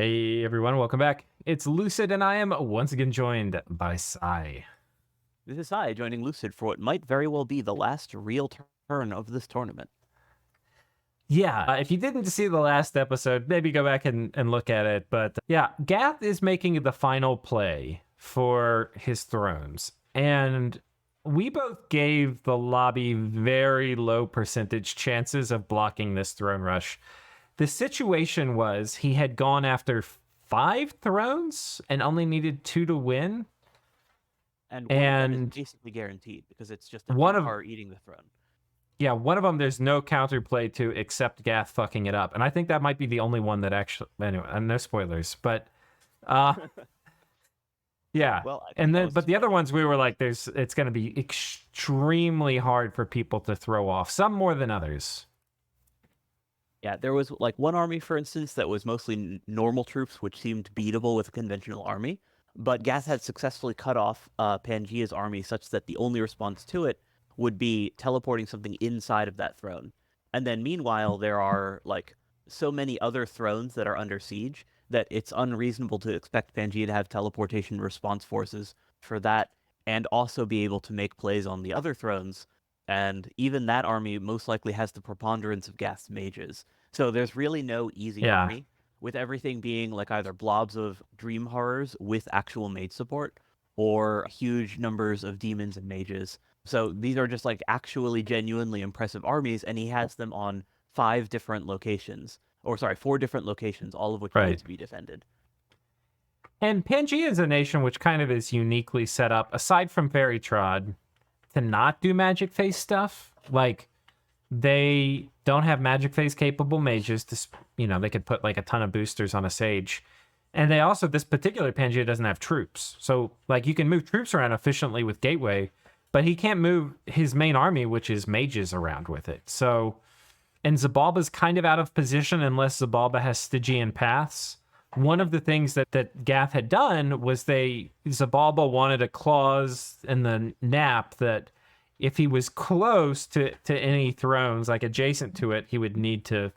Hey everyone, welcome back. It's Lucid, and I am once again joined by Sai. This is Sai joining Lucid for what might very well be the last real turn of this tournament. Yeah, if you didn't see the last episode, maybe go back and look at it. But yeah, Gath is making the final play for his thrones. And we both gave the lobby very low percentage chances of blocking this throne rush. The situation was he had gone after 5 thrones and only needed 2 to win. And one of them is And basically guaranteed because it's just a one of Templar eating the throne. Yeah, one of them there's no counterplay to except Gath fucking it up, and I think that might be the only one that actually. Anyway, no spoilers, but uh, yeah, Well, I think and that then was a but the other spoiler. ones we were like, it's going to be extremely hard for people to throw off, some more than others. Yeah, there was like one army, for instance, that was mostly normal troops, which seemed beatable with a conventional army. But Gath had successfully cut off Pangea's army such that the only response to it would be teleporting something inside of that throne. And then meanwhile, there are like so many other thrones that are under siege that it's unreasonable to expect Pangea to have teleportation response forces for that and also be able to make plays on the other thrones. And even that army most likely has the preponderance of Gath's mages. So there's really no easy Yeah, army, with everything being like either blobs of dream horrors with actual mage support or huge numbers of demons and mages. So these are just like actually genuinely impressive armies, and he has them on 5 different locations. Or sorry, 4 different locations, all of which need right. to be defended. And Pangea is a nation which kind of is uniquely set up, aside from Fairy Trod, to not do magic phase stuff. Like they don't have magic phase capable mages to, they could put like a ton of boosters on a sage. And they also, this particular Pangea doesn't have troops. So like you can move troops around efficiently with Gateway, but he can't move his main army, which is mages, around with it. So, and Zabalba's kind of out of position unless Zabalba has Stygian paths. One of the things that Gath had done was Zabalba wanted a clause in the nap that if he was close to any thrones, like adjacent to it, he would need to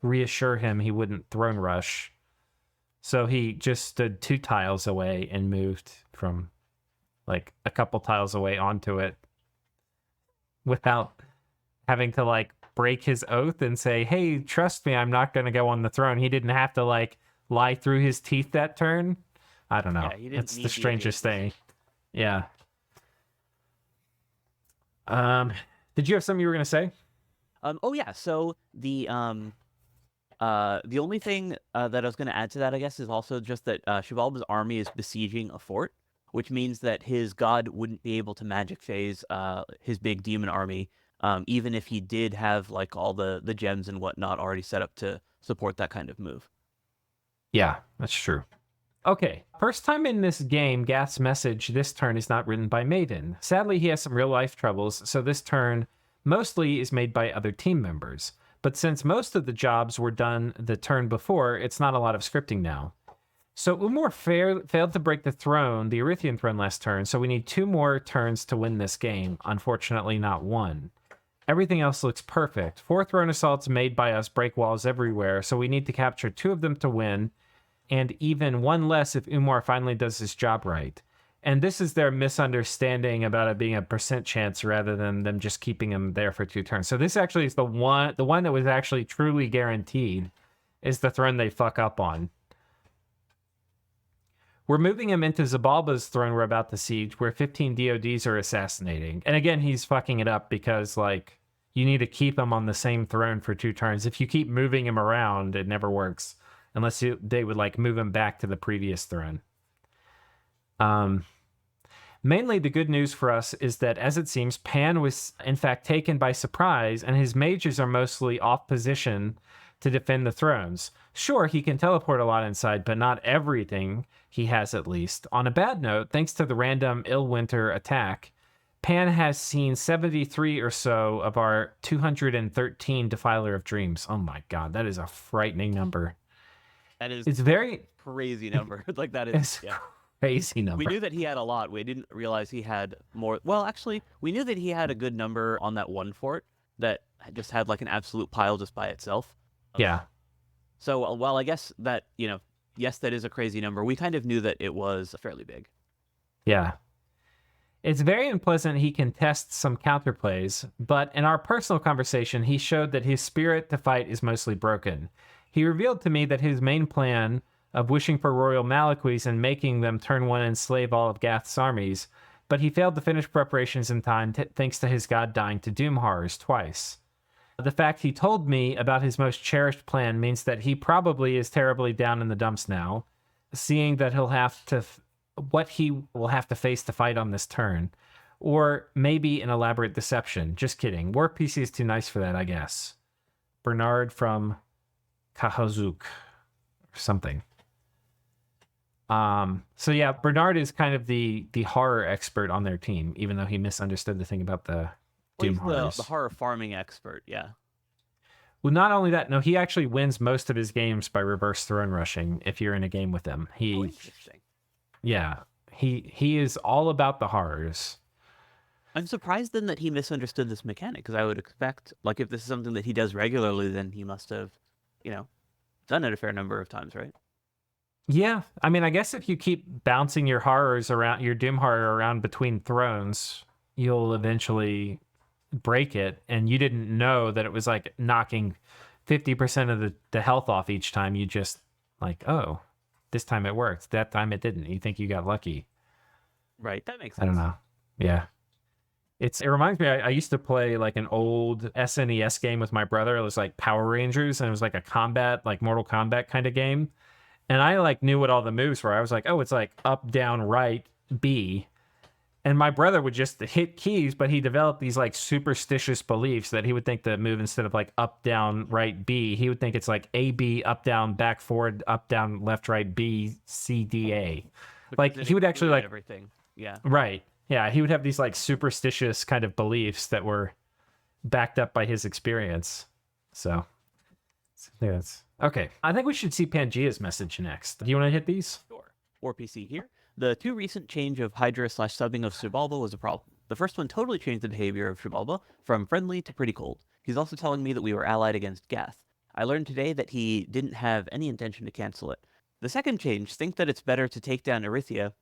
reassure him he wouldn't throne rush. So he just stood 2 tiles away and moved from like a couple tiles away onto it without having to like break his oath and say, "Hey, trust me, I'm not going to go on the throne." He didn't have to like lie through his teeth that turn. I don't know. Yeah, he didn't It's the need the strangest adjacency. thing. Yeah. Um, did you have something you were going to say? Oh yeah, so the only thing that I was going to add to that, I guess, is also just that Xibalba's army is besieging a fort, which means that his god wouldn't be able to magic phase his big demon army, even if he did have like all the gems and whatnot already set up to support that kind of move. Yeah, that's true. Okay, first time in this game, Gath's message this turn is not written by Maiden. Sadly, he has some real life troubles, so this turn mostly is made by other team members. But since most of the jobs were done the turn before, it's not a lot of scripting now. So Umor failed to break the Erythian throne last turn, so we need 2 more turns to win this game. Unfortunately, not 1. Everything else looks perfect. 4 throne assaults made by us break walls everywhere, so we need to capture 2 of them to win, and even 1 less if Umar finally does his job right. And this is their misunderstanding about it being a percent chance rather than them just keeping him there for 2 turns. So this actually is the one that was actually truly guaranteed is the throne they fuck up on. We're moving him into Zabalba's throne we're about to siege, where 15 DODs are assassinating. And again, he's fucking it up because, like, you need to keep him on the same throne for 2 turns. If you keep moving him around, it never works. Unless they would, like, move him back to the previous throne. Mainly the good news for us is that, as it seems, Pan was, in fact, taken by surprise, and his mages are mostly off position to defend the thrones. Sure, he can teleport a lot inside, but not everything he has, at least. On a bad note, thanks to the random Illwinter attack, Pan has seen 73 or so of our 213 Defiler of Dreams. Oh my god, that is a frightening number. That is It's very... crazy number. Like that is It's yeah. crazy We number. knew that he had a lot. We didn't realize he had more. Well, actually, we knew that he had a good number on that one fort that just had like an absolute pile just by itself. Yeah. So while I guess that yes, that is a crazy number. We kind of knew that it was fairly big. Yeah. It's very unpleasant he contests some counterplays, but in our personal conversation, he showed that his spirit to fight is mostly broken. He revealed to me that his main plan of wishing for royal Malaquis and making them turn one and enslave all of Gath's armies, but he failed to finish preparations in time thanks to his god dying to doom horrors twice. The fact he told me about his most cherished plan means that he probably is terribly down in the dumps now, seeing that he'll have to what he will have to face to fight on this turn, or maybe an elaborate deception. Just kidding. War PC is too nice for that, I guess. Bernard from Kahazuk or something. So yeah, Bernard is kind of the horror expert on their team, even though he misunderstood the thing about the Doom He's horrors. the horror farming expert, yeah. Well, not only that, no, he actually wins most of his games by reverse throne rushing if you're in a game with him. Oh, interesting. Yeah, he is all about the horrors. I'm surprised then that he misunderstood this mechanic, because I would expect, like, if this is something that he does regularly, then he must have, done it a fair number of times, right? Yeah, I mean, I guess if you keep bouncing your horrors around, your Doom horror around between thrones, you'll eventually break it. And you didn't know that it was like knocking 50% of the health off each time. You just like, oh, this time it worked. That time it didn't. You think you got lucky. Right, that makes sense. I don't know. Yeah. It reminds me, I used to play like an old SNES game with my brother. It was like Power Rangers, and it was like a combat, like Mortal Kombat kind of game. And I like knew what all the moves were. I was like, oh, it's like up, down, right, B. And my brother would just hit keys, but he developed these like superstitious beliefs that he would think the move, instead of like up, down, right, B, he would think it's like A, B, up, down, back, forward, up, down, left, right, B, C, D, A. Like he would actually like everything. Yeah. Right. Yeah, he would have these like superstitious kind of beliefs that were backed up by his experience. So, yeah, that's okay. I think we should see Pangea's message next. Do you want to hit these? Sure. War PC here. The two recent change of Hydra/subbing of Xibalba was a problem. The first one totally changed the behavior of Xibalba from friendly to pretty cold. He's also telling me that we were allied against Gath. I learned today that he didn't have any intention to cancel it. The second change, think that it's better to take down Erythia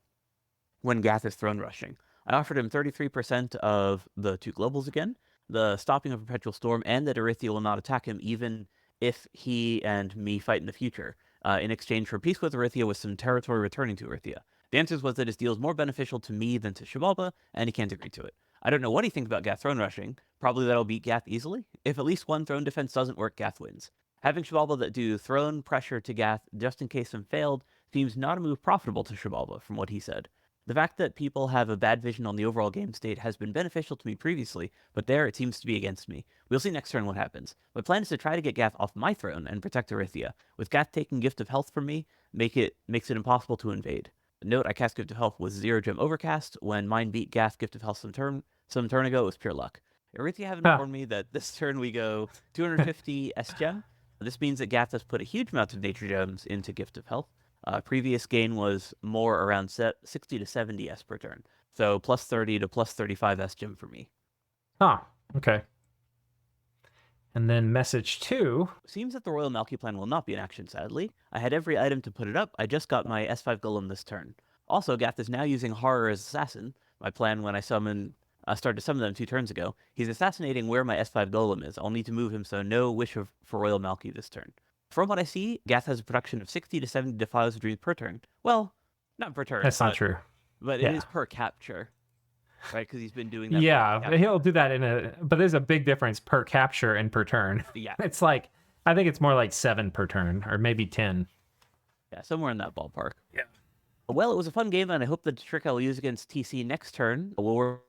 when Gath is throne rushing. I offered him 33% of the 2 globals again, the stopping of Perpetual Storm, and that Erythia will not attack him even if he and me fight in the future, in exchange for peace with Erythia with some territory returning to Erythia. The answer was that his deal is more beneficial to me than to Xibalba, and he can't agree to it. I don't know what he thinks about Gath throne rushing. Probably that'll beat Gath easily. If at least one throne defense doesn't work, Gath wins. Having Xibalba that do throne pressure to Gath just in case some failed seems not a move profitable to Xibalba, from what he said. The fact that people have a bad vision on the overall game state has been beneficial to me previously, but there it seems to be against me. We'll see next turn what happens. My plan is to try to get Gath off my throne and protect Erythia. With Gath taking Gift of Health from me, makes it impossible to invade. Note, I cast Gift of Health with 0 gem overcast. When mine beat Gath Gift of Health some turn ago, it was pure luck. Erythia have informed me that this turn we go 250 S gem. This means that Gath has put a huge amount of nature gems into Gift of Health. Previous gain was more around 60 to 70 S per turn. So plus 30 to plus 35 S gem for me. Huh, okay. And then message 2. Seems that the Royal Malky plan will not be in action, sadly. I had every item to put it up. I just got my S5 Golem this turn. Also, Gath is now using Horror as Assassin. My plan when I started to summon them 2 turns ago. He's assassinating where my S5 Golem is. I'll need to move him, so no wish for Royal Malky this turn. From what I see, Gath has a production of 60 to 70 Defiles of Dreams per turn. Well, not per turn. That's not true. But Yeah. it is per capture. Right, because he's been doing that. Yeah, he'll do that but there's a big difference per capture and per turn. Yeah. It's like, I think it's more like 7 per turn, or maybe 10. Yeah, somewhere in that ballpark. Yeah. Well, it was a fun game, and I hope the trick I will use against TC next turn will work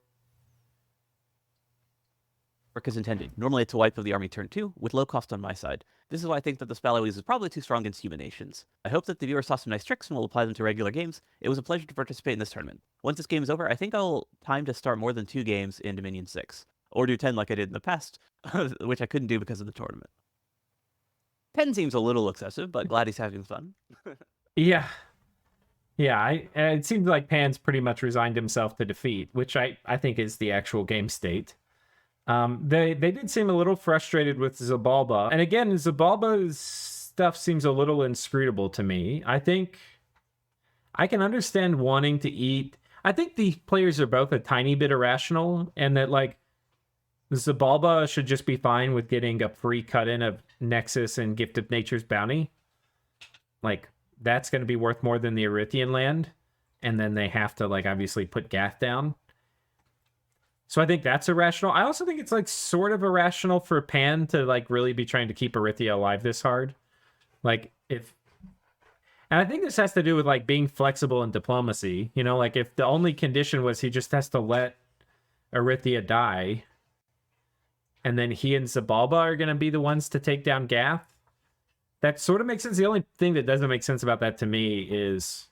as intended. Normally it's a wipe of the army turn 2, with low cost on my side. This is why I think that the spell I use is probably too strong against human nations. I hope that the viewer saw some nice tricks and will apply them to regular games. It was a pleasure to participate in this tournament. Once this game is over, I think I'll time to start more than 2 games in Dominion 6. Or do 10 like I did in the past, which I couldn't do because of the tournament. 10 seems a little excessive, but glad he's having fun. Yeah. Yeah, it seems like Pan's pretty much resigned himself to defeat, which I think is the actual game state. They did seem a little frustrated with Xibalba. And again, Xibalba is stuff seems a little inscrutable to me. I think I can understand wanting to eat. I think the players are both a tiny bit irrational, and that like Zabalba should just be fine with getting a free cut in of Nexus and Gift of Nature's Bounty. Like, that's going to be worth more than the Erythian land. And then they have to, like, obviously put Gath down. So I think that's irrational. I also think it's, like, sort of irrational for Pan to, like, really be trying to keep Erythia alive this hard. Like, if... And I think this has to do with, like, being flexible in diplomacy. You know, like, if the only condition was he just has to let Erythia die, and then he and Zabalba are going to be the ones to take down Gath, that sort of makes sense. The only thing that doesn't make sense about that to me is,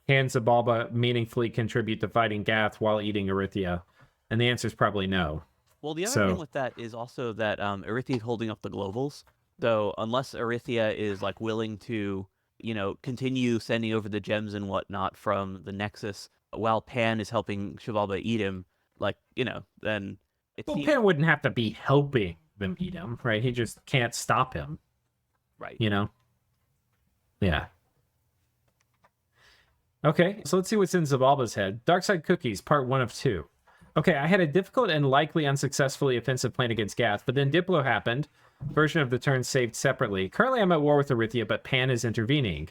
can Zabalba meaningfully contribute to fighting Gath while eating Erythia? And the answer is probably no. Well, the other thing with that is also that Erythia is holding up the globals. Though, unless Erythia is like willing to, you know, continue sending over the gems and whatnot from the Nexus, while Pan is helping Xibalba eat him, like, you know, then it seems... Pan wouldn't have to be helping them eat him, right? He just can't stop him. Right. You know? Yeah. Okay, so let's see what's in Zabalba's head. Darkside Cookies, part 1 of 2. Okay, I had a difficult and likely unsuccessfully offensive plan against Gath, but then Diplo happened. Version of the turn saved separately. Currently, I'm at war with Erythia, but Pan is intervening.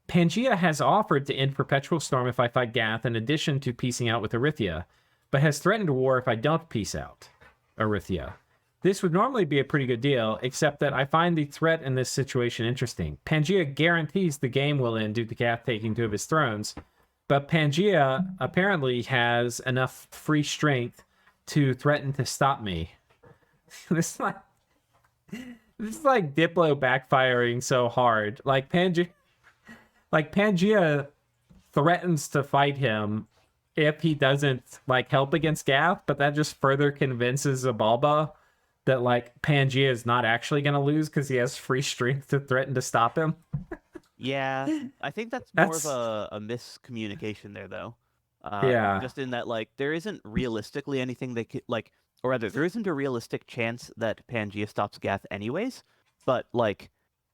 Pangea has offered to end Perpetual Storm if I fight Gath, in addition to piecing out with Erythia, but has threatened war if I don't piece out Erythia. This would normally be a pretty good deal, except that I find the threat in this situation interesting. Pangea guarantees the game will end due to Gath taking 2 of his thrones, but Pangea apparently has enough free strength to threaten to stop me. This is like Diplo backfiring so hard. Like Pangea threatens to fight him if he doesn't like help against Gath, but that just further convinces Zabalba that like Pangea is not actually going to lose because he has free strength to threaten to stop him. Yeah, I think that's more of a miscommunication there, though. Yeah. Just in that, like, there isn't realistically anything they could, like, or rather, there isn't a realistic chance that Pangea stops Gath anyways, but, like,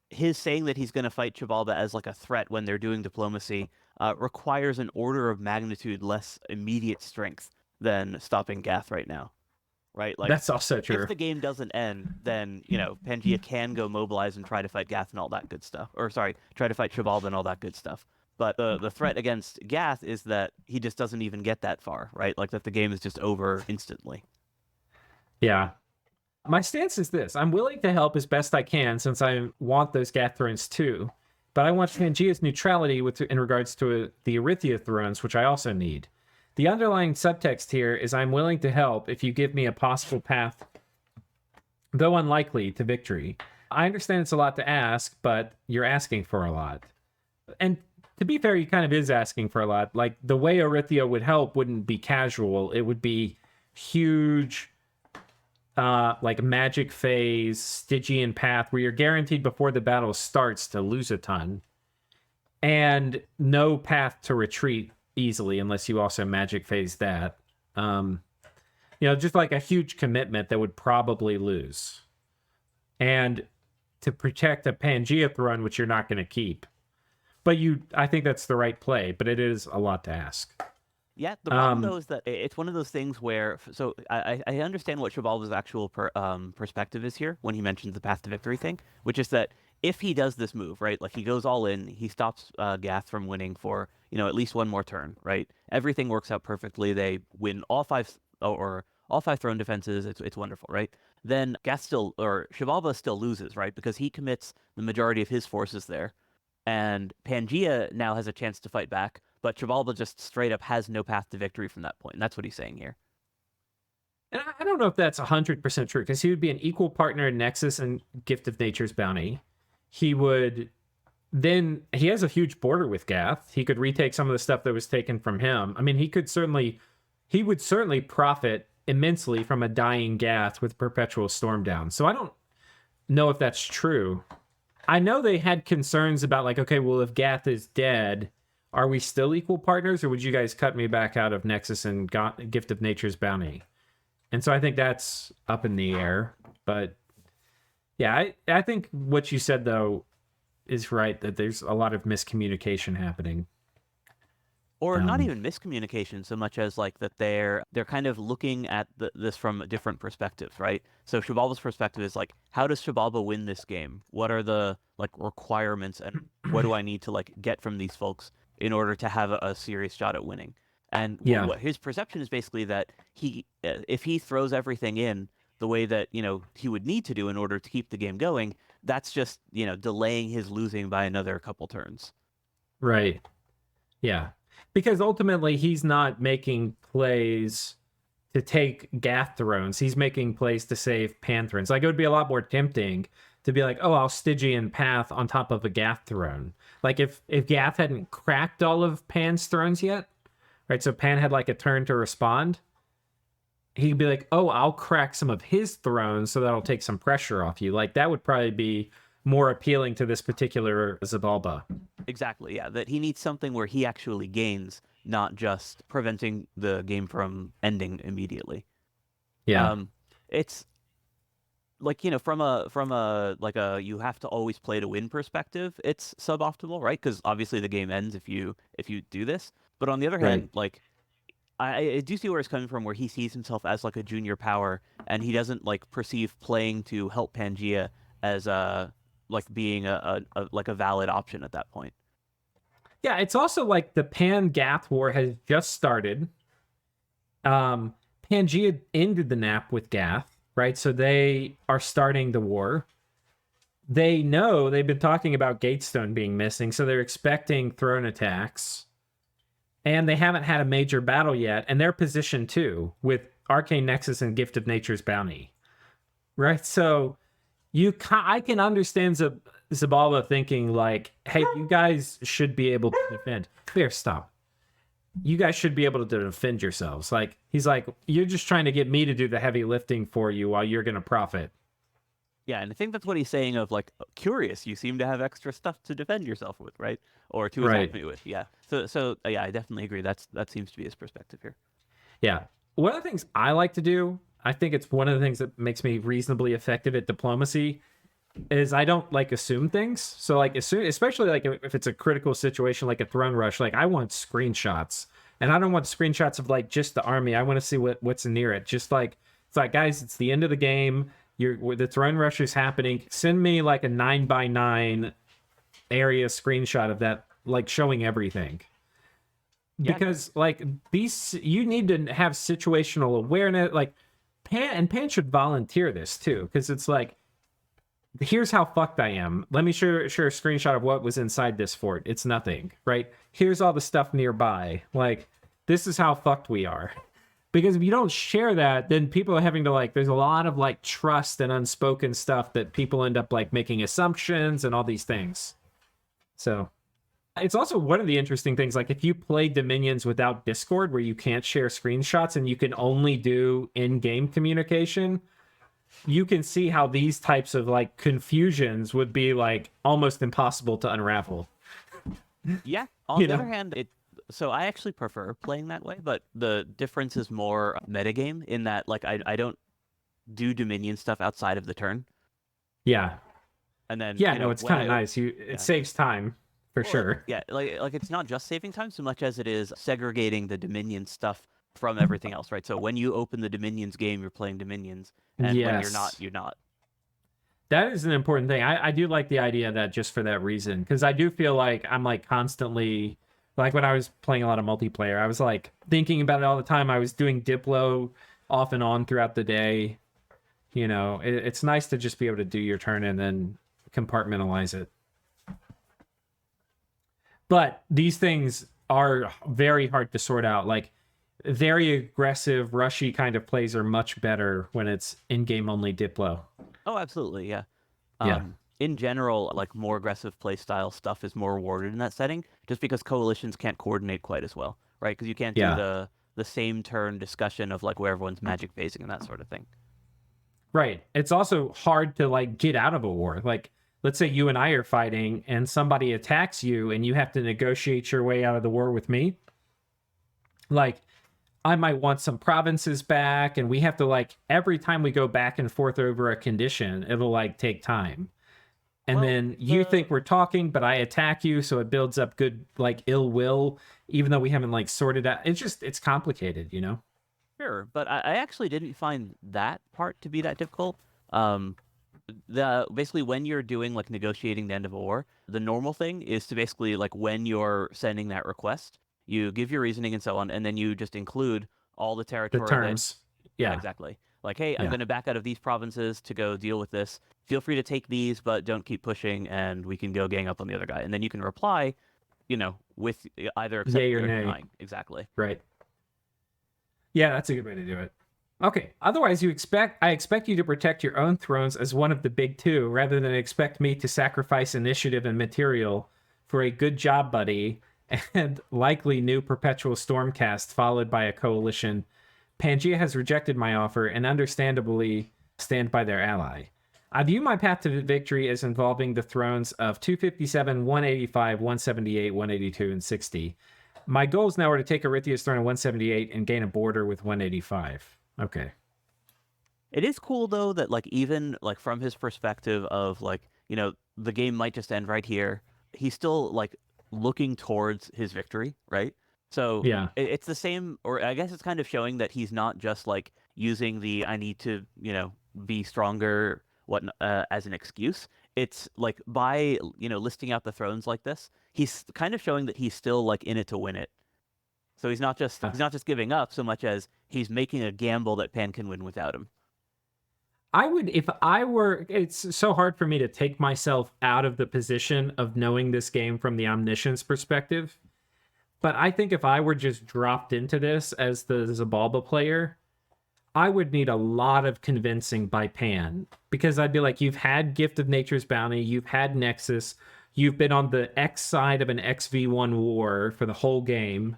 his saying that he's going to fight Xibalba as, like, a threat when they're doing diplomacy requires an order of magnitude less immediate strength than stopping Gath right now. Right, like that's also true. If the game doesn't end, then you know Pangea can go mobilize and try to fight Gath and all that good stuff. Or sorry, try to fight Xibalba and all that good stuff. But the threat against Gath is that he just doesn't even get that far, right? Like that the game is just over instantly. Yeah. My stance is this: I'm willing to help as best I can since I want those Gath thrones too, but I want Pangea's neutrality in regards to the Erythia thrones, which I also need. The underlying subtext here is I'm willing to help if you give me a possible path, though unlikely, to victory. I understand it's a lot to ask, but you're asking for a lot. And to be fair, he kind of is asking for a lot. Like, the way Erythia would help wouldn't be casual. It would be huge, like, magic phase, Stygian path, where you're guaranteed before the battle starts to lose a ton. And no path to retreat easily unless you also magic phase that. You know, just like a huge commitment that would probably lose. And to protect a Pangea throne, which you're not going to keep. But I think that's the right play, but it is a lot to ask. Yeah, the problem though is that it's one of those things where, so I understand what Xibalba's actual perspective is here when he mentions the path to victory thing, which is that if he does this move, right, like he goes all in, he stops Gath from winning for, you know, at least one more turn, right? Everything works out perfectly. They win all five throne defenses. It's wonderful, right? Then Xibalba still loses, right? Because he commits the majority of his forces there. And Pangea now has a chance to fight back, but Xibalba just straight up has no path to victory from that point. And that's what he's saying here. And I don't know if that's 100% true, because he would be an equal partner in Nexus and Gift of Nature's Bounty. He has a huge border with Gath. He could retake some of the stuff that was taken from him. I mean, he would certainly profit immensely from a dying Gath with Perpetual Storm down. So I don't know if that's true. I know they had concerns about like, okay, well, if Gath is dead, are we still equal partners, or would you guys cut me back out of Nexus and Gift of Nature's Bounty? And so I think that's up in the air. But Yeah, I think what you said though is right, that there's a lot of miscommunication happening. Or not Um, even miscommunication so much as like that they're kind of looking at this from different perspectives, right? So Shabalba's perspective is like, how does Shabalba win this game? What are the like requirements, and what do I need to like get from these folks in order to have a serious shot at winning? And yeah, what his perception is basically that if he throws everything in the way that he would need to do in order to keep the game going, that's just delaying his losing by another couple turns. right. Yeah. Because ultimately he's not making plays to take Gath thrones. He's making plays to save Panthers. Like it would be a lot more tempting to be like, oh, I'll Stygian Path on top of a Gath throne. Like if Gath hadn't cracked all of Pan's thrones yet, right? So Pan had like a turn to respond. He'd be like, oh, I'll crack some of his thrones so that'll take some pressure off you. Like that would probably be more appealing to this particular Zabalba. Exactly, yeah. That he needs something where he actually gains, not just preventing the game from ending immediately. Yeah. It's like, from a like a you have to always play to win perspective, it's suboptimal, right? Because obviously the game ends if you do this. But on the other Right. hand, like I do see where it's coming from, where he sees himself as like a junior power, and he doesn't like perceive playing to help Pangea as like being like a valid option at that point. Yeah, it's also like the Pan Gath War has just started. Pangea ended the nap with Gath, right? So they are starting the war. They know they've been talking about Gatestone being missing, so they're expecting throne attacks. And they haven't had a major battle yet, and they're positioned too with Arcane Nexus and Gift of Nature's Bounty, right? So I can understand Zabalba thinking like, hey, you guys should be able to defend. Fair, stop. You guys should be able to defend yourselves. Like he's like, you're just trying to get me to do the heavy lifting for you while you're gonna profit. Yeah, and I think that's what he's saying of like, curious, you seem to have extra stuff to defend yourself with, right? Or to attack Right. me with. Yeah. So yeah, I definitely agree. That seems to be his perspective here. Yeah. One of the things I like to do, I think it's one of the things that makes me reasonably effective at diplomacy, is I don't like assume things. So like especially like if it's a critical situation like a throne rush, like I want screenshots. And I don't want screenshots of like just the army. I want to see what's near it. Just like it's like, guys, it's the end of the game. The throne rush is happening. Send me like a 9x9 area screenshot of that, like showing everything. Yeah. Because like these, you need to have situational awareness. Like Pan should volunteer this too, because it's like, here's how fucked I am. Let me share a screenshot of what was inside this fort. It's nothing, right? Here's all the stuff nearby. Like, this is how fucked we are. Because if you don't share that, then people are having to like, there's a lot of like trust and unspoken stuff that people end up like making assumptions and all these things. So it's also one of the interesting things, like if you play Dominions without Discord, where you can't share screenshots and you can only do in-game communication, you can see how these types of like confusions would be like almost impossible to unravel. Yeah. On You the know? other hand, so I actually prefer playing that way, but the difference is more metagame in that like I don't do Dominion stuff outside of the turn. Yeah. And then Yeah, no, it's when kind of nice. It yeah. saves time for Well, sure. yeah, like it's not just saving time so much as it is segregating the Dominion stuff from everything else, right? So when you open the Dominions game, you're playing Dominions, and when you're not, Yes. you're not. That is an important thing. I do like the idea that just for that reason, because I do feel like I'm like constantly, like when I was playing a lot of multiplayer, I was like thinking about it all the time. I was doing Diplo off and on throughout the day. You know, it's nice to just be able to do your turn and then compartmentalize it. But these things are very hard to sort out. Like very aggressive, rushy kind of plays are much better when it's in-game only Diplo. Oh, absolutely, yeah. Yeah. In general, like more aggressive playstyle stuff is more rewarded in that setting, just because coalitions can't coordinate quite as well, right? Because you can't do Yeah. the same turn discussion of like where everyone's magic phasing and that sort of thing. Right. It's also hard to like get out of a war. Like let's say you and I are fighting and somebody attacks you and you have to negotiate your way out of the war with me. Like I might want some provinces back, and we have to like every time we go back and forth over a condition, it'll like take time. And Well, then you the think we're talking, but I attack you, so it builds up good like ill will, even though we haven't like sorted out. It's complicated, you know? Sure, but I actually didn't find that part to be that difficult. Um, the basically when you're doing like negotiating the end of a war, the normal thing is to basically like when you're sending that request, you give your reasoning and so on, and then you just include all the The territory that terms. yeah, Yeah. exactly. Like, hey, I'm Yeah. going to back out of these provinces to go deal with this. Feel free to take these, but don't keep pushing, and we can go gang up on the other guy. And then you can reply, with either Yay accepting or or nay. denying. Exactly. Right. Yeah, that's a good way to do it. Okay. Otherwise, I expect you to protect your own thrones as one of the big two, rather than expect me to sacrifice initiative and material for a good job buddy and likely new perpetual stormcast followed by a coalition. Pangea has rejected my offer and understandably stand by their ally. I view my path to victory as involving the thrones of 257, 185, 178, 182, and 60. My goals now are to take Erythia's throne at 178 and gain a border with 185. Okay. It is cool though that like even like from his perspective of like, the game might just end right here. He's still like looking towards his victory, right? So Yeah. it's the same, or I guess it's kind of showing that he's not just like using the I need to, be stronger as an excuse. It's like by, listing out the thrones like this, he's kind of showing that he's still like in it to win it. So he's not just giving up so much as he's making a gamble that Pan can win without him. I would, if I were, it's so hard for me to take myself out of the position of knowing this game from the omniscience perspective. But I think if I were just dropped into this as the Zabalba player, I would need a lot of convincing by Pan, because I'd be like, you've had Gift of Nature's Bounty, you've had Nexus, you've been on the X side of an XV1 war for the whole game.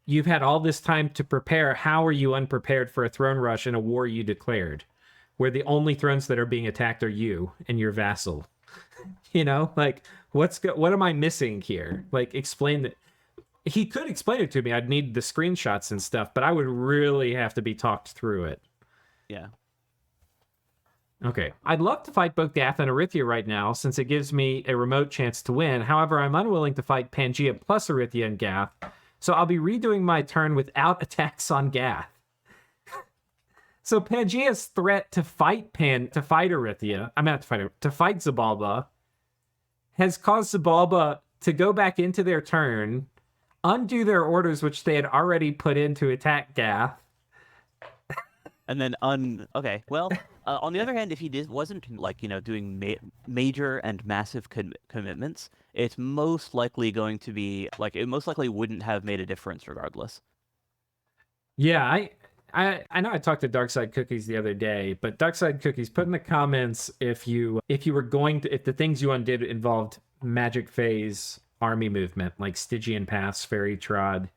You've had all this time to prepare. How are you unprepared for a throne rush in a war you declared, where the only thrones that are being attacked are you and your vassal? Like what am I missing here? Like, explain that. He could explain it to me. I'd need the screenshots and stuff, but I would really have to be talked through it. Yeah. Okay. I'd love to fight both Gath and Erythia right now, since it gives me a remote chance to win. However, I'm unwilling to fight Pangea plus Erythia and Gath, so I'll be redoing my turn without attacks on Gath. So Pangea's threat to fight Erythia, to fight Zabalba, has caused Zabalba to go back into their turn, undo their orders which they had already put in to attack Gath. And then okay, well, on the other hand, if he wasn't like doing major and massive commitments, it's most likely going to be like it most likely wouldn't have made a difference regardless. Yeah, I know I talked to Darkside Cookies the other day, but Darkside Cookies, put in the comments if the things you undid involved Magic Phase army movement, like Stygian Pass, Fairy Trod,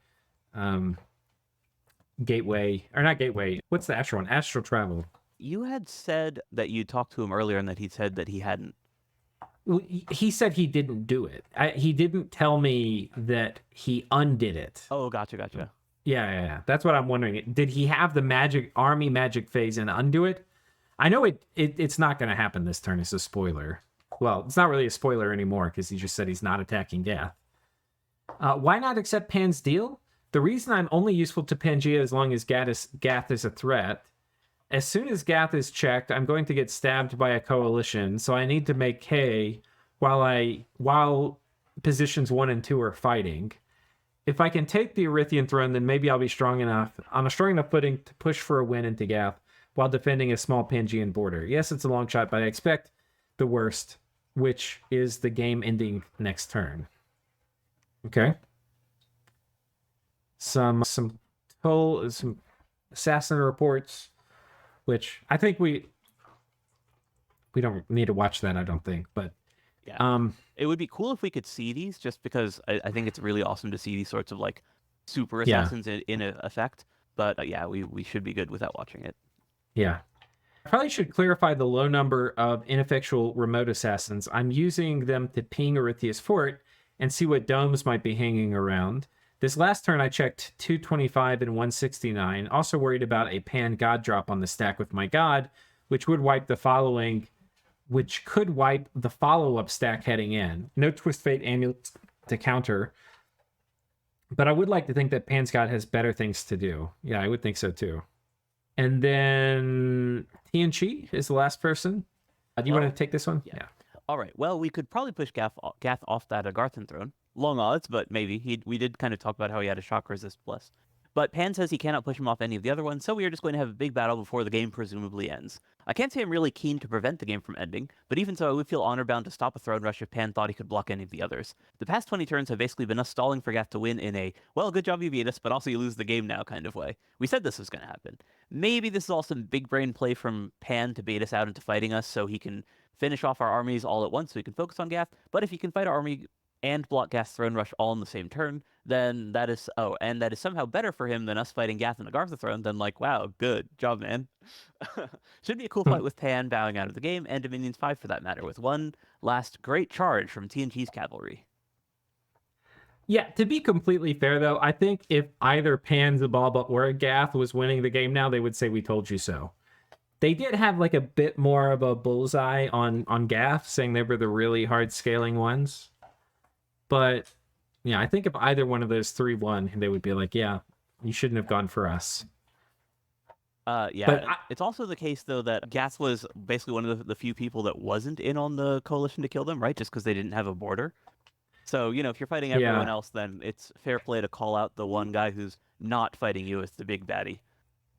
Gateway, or not Gateway. What's the Astral one? Astral Travel. You had said that you talked to him earlier and that he said that he hadn't. Well, he said he didn't do it. He didn't tell me that he undid it. Oh, gotcha. Yeah. That's what I'm wondering. Did he have the army magic phase and undo it? I know it's not going to happen this turn. It's a spoiler. Well, it's not really a spoiler anymore because he just said he's not attacking Gath. Why not accept Pan's deal? The reason I'm only useful to Pangea as long as Gath is a threat. As soon as Gath is checked, I'm going to get stabbed by a coalition, so I need to make hay while positions 1 and 2 are fighting. If I can take the Erythian throne, then maybe I'll be on a strong enough footing to push for a win into Gath while defending a small Pangean border. Yes, it's a long shot, but I expect the worst, which is the game ending next turn. Okay. Some assassin reports, which I think we don't need to watch that, I don't think, but yeah. It would be cool if we could see these, just because I think it's really awesome to see these sorts of like super assassins in effect. But yeah, we should be good without watching it. Yeah. I probably should clarify the low number of ineffectual remote assassins. I'm using them to ping Erythia's fort and see what domes might be hanging around. This last turn I checked 225 and 169. Also worried about a Pan God drop on the stack with my God, which would wipe the following, which could wipe the follow-up stack heading in. No Twist Fate Amulet to counter. But I would like to think that Pan's God has better things to do. Yeah, I would think so too. And then Tianchi is the last person. Do you want to take this one? Yeah. All right. Well, we could probably push Gath off that Agarthan throne. Long odds, but maybe. We did kind of talk about how he had a shock resist plus. But Pan says he cannot push him off any of the other ones, so we are just going to have a big battle before the game presumably ends. I can't say I'm really keen to prevent the game from ending, but even so I would feel honor-bound to stop a throne rush if Pan thought he could block any of the others. The past 20 turns have basically been us stalling for Gath to win in a, well, good job you beat us, but also you lose the game now kind of way. We said this was going to happen. Maybe this is all some big brain play from Pan to bait us out into fighting us so he can finish off our armies all at once so we can focus on Gath, but if he can fight our army and block Gath's throne rush all in the same turn, then that is that is somehow better for him than us fighting Gath and Agartha throne. Then wow, good job, man. Should be a cool fight with Pan bowing out of the game and Dominions 5 for that matter, with one last great charge from TNG's cavalry. Yeah, to be completely fair though, I think if either Pan, Zababa, or Gath was winning the game now, they would say we told you so. They did have like a bit more of a bullseye on Gath, saying they were the really hard scaling ones. But yeah, I think if either one of those three won, they would be like, yeah, you shouldn't have gone for us. Yeah, but it's also the case, though, that Gath was basically one of the few people that wasn't in on the coalition to kill them, right? Just because they didn't have a border. So, if you're fighting everyone else, then it's fair play to call out the one guy who's not fighting you as the big baddie.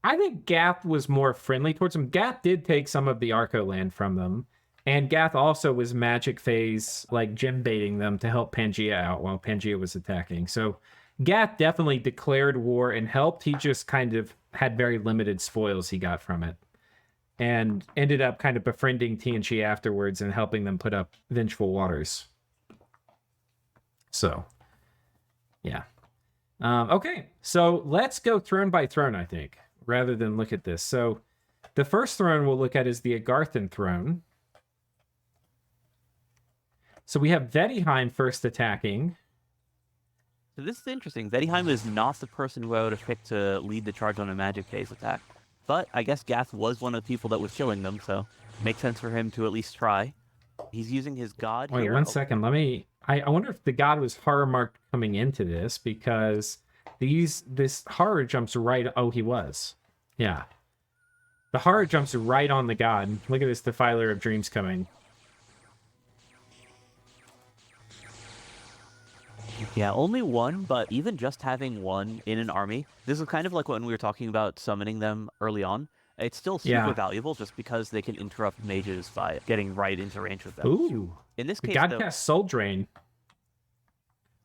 I think Gath was more friendly towards them. Gath did take some of the Arco land from them. And Gath also was magic phase, like gym baiting them to help Pangea out while Pangea was attacking. So Gath definitely declared war and helped. He just kind of had very limited spoils he got from it. And ended up kind of befriending TNG afterwards and helping them put up Vengeful Waters. So, yeah. Okay, so let's go throne by throne, I think, rather than look at this. So the first throne we'll look at is the Agarthan throne. So we have Vetiheim first attacking. So this is interesting. Vetiheim is not the person who I would have picked to lead the charge on a magic phase attack. But I guess Gath was one of the people that was killing them, so makes sense for him to at least try. He's using his god here. Wait, 1 second. Let me... I wonder if the god was horror marked coming into this, because this horror jumps right... Oh, he was. Yeah. The horror jumps right on the god. Look at this Defiler of Dreams coming. Yeah, only one, but even just having one in an army, this is kind of like when we were talking about summoning them early on. It's still super valuable just because they can interrupt mages by getting right into range with them. Ooh. In this case, the god casts Soul Drain.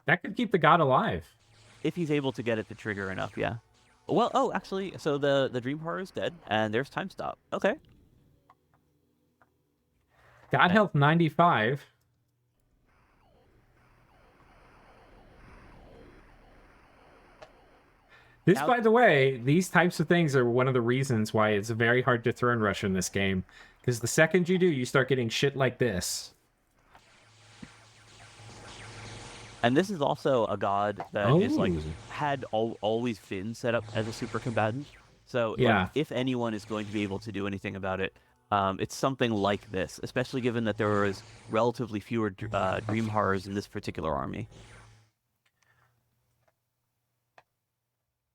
That could keep the god alive. If he's able to get it to trigger enough, yeah. Well, actually, so the Dream Horror is dead, and there's Time Stop. Okay. God health 95. This, by the way, these types of things are one of the reasons why it's very hard to throne rush in this game. Because the second you do, you start getting shit like this. And this is also a god that is had always been set up as a super combatant. So if anyone is going to be able to do anything about it, it's something like this, especially given that there was relatively fewer Dream Horrors in this particular army.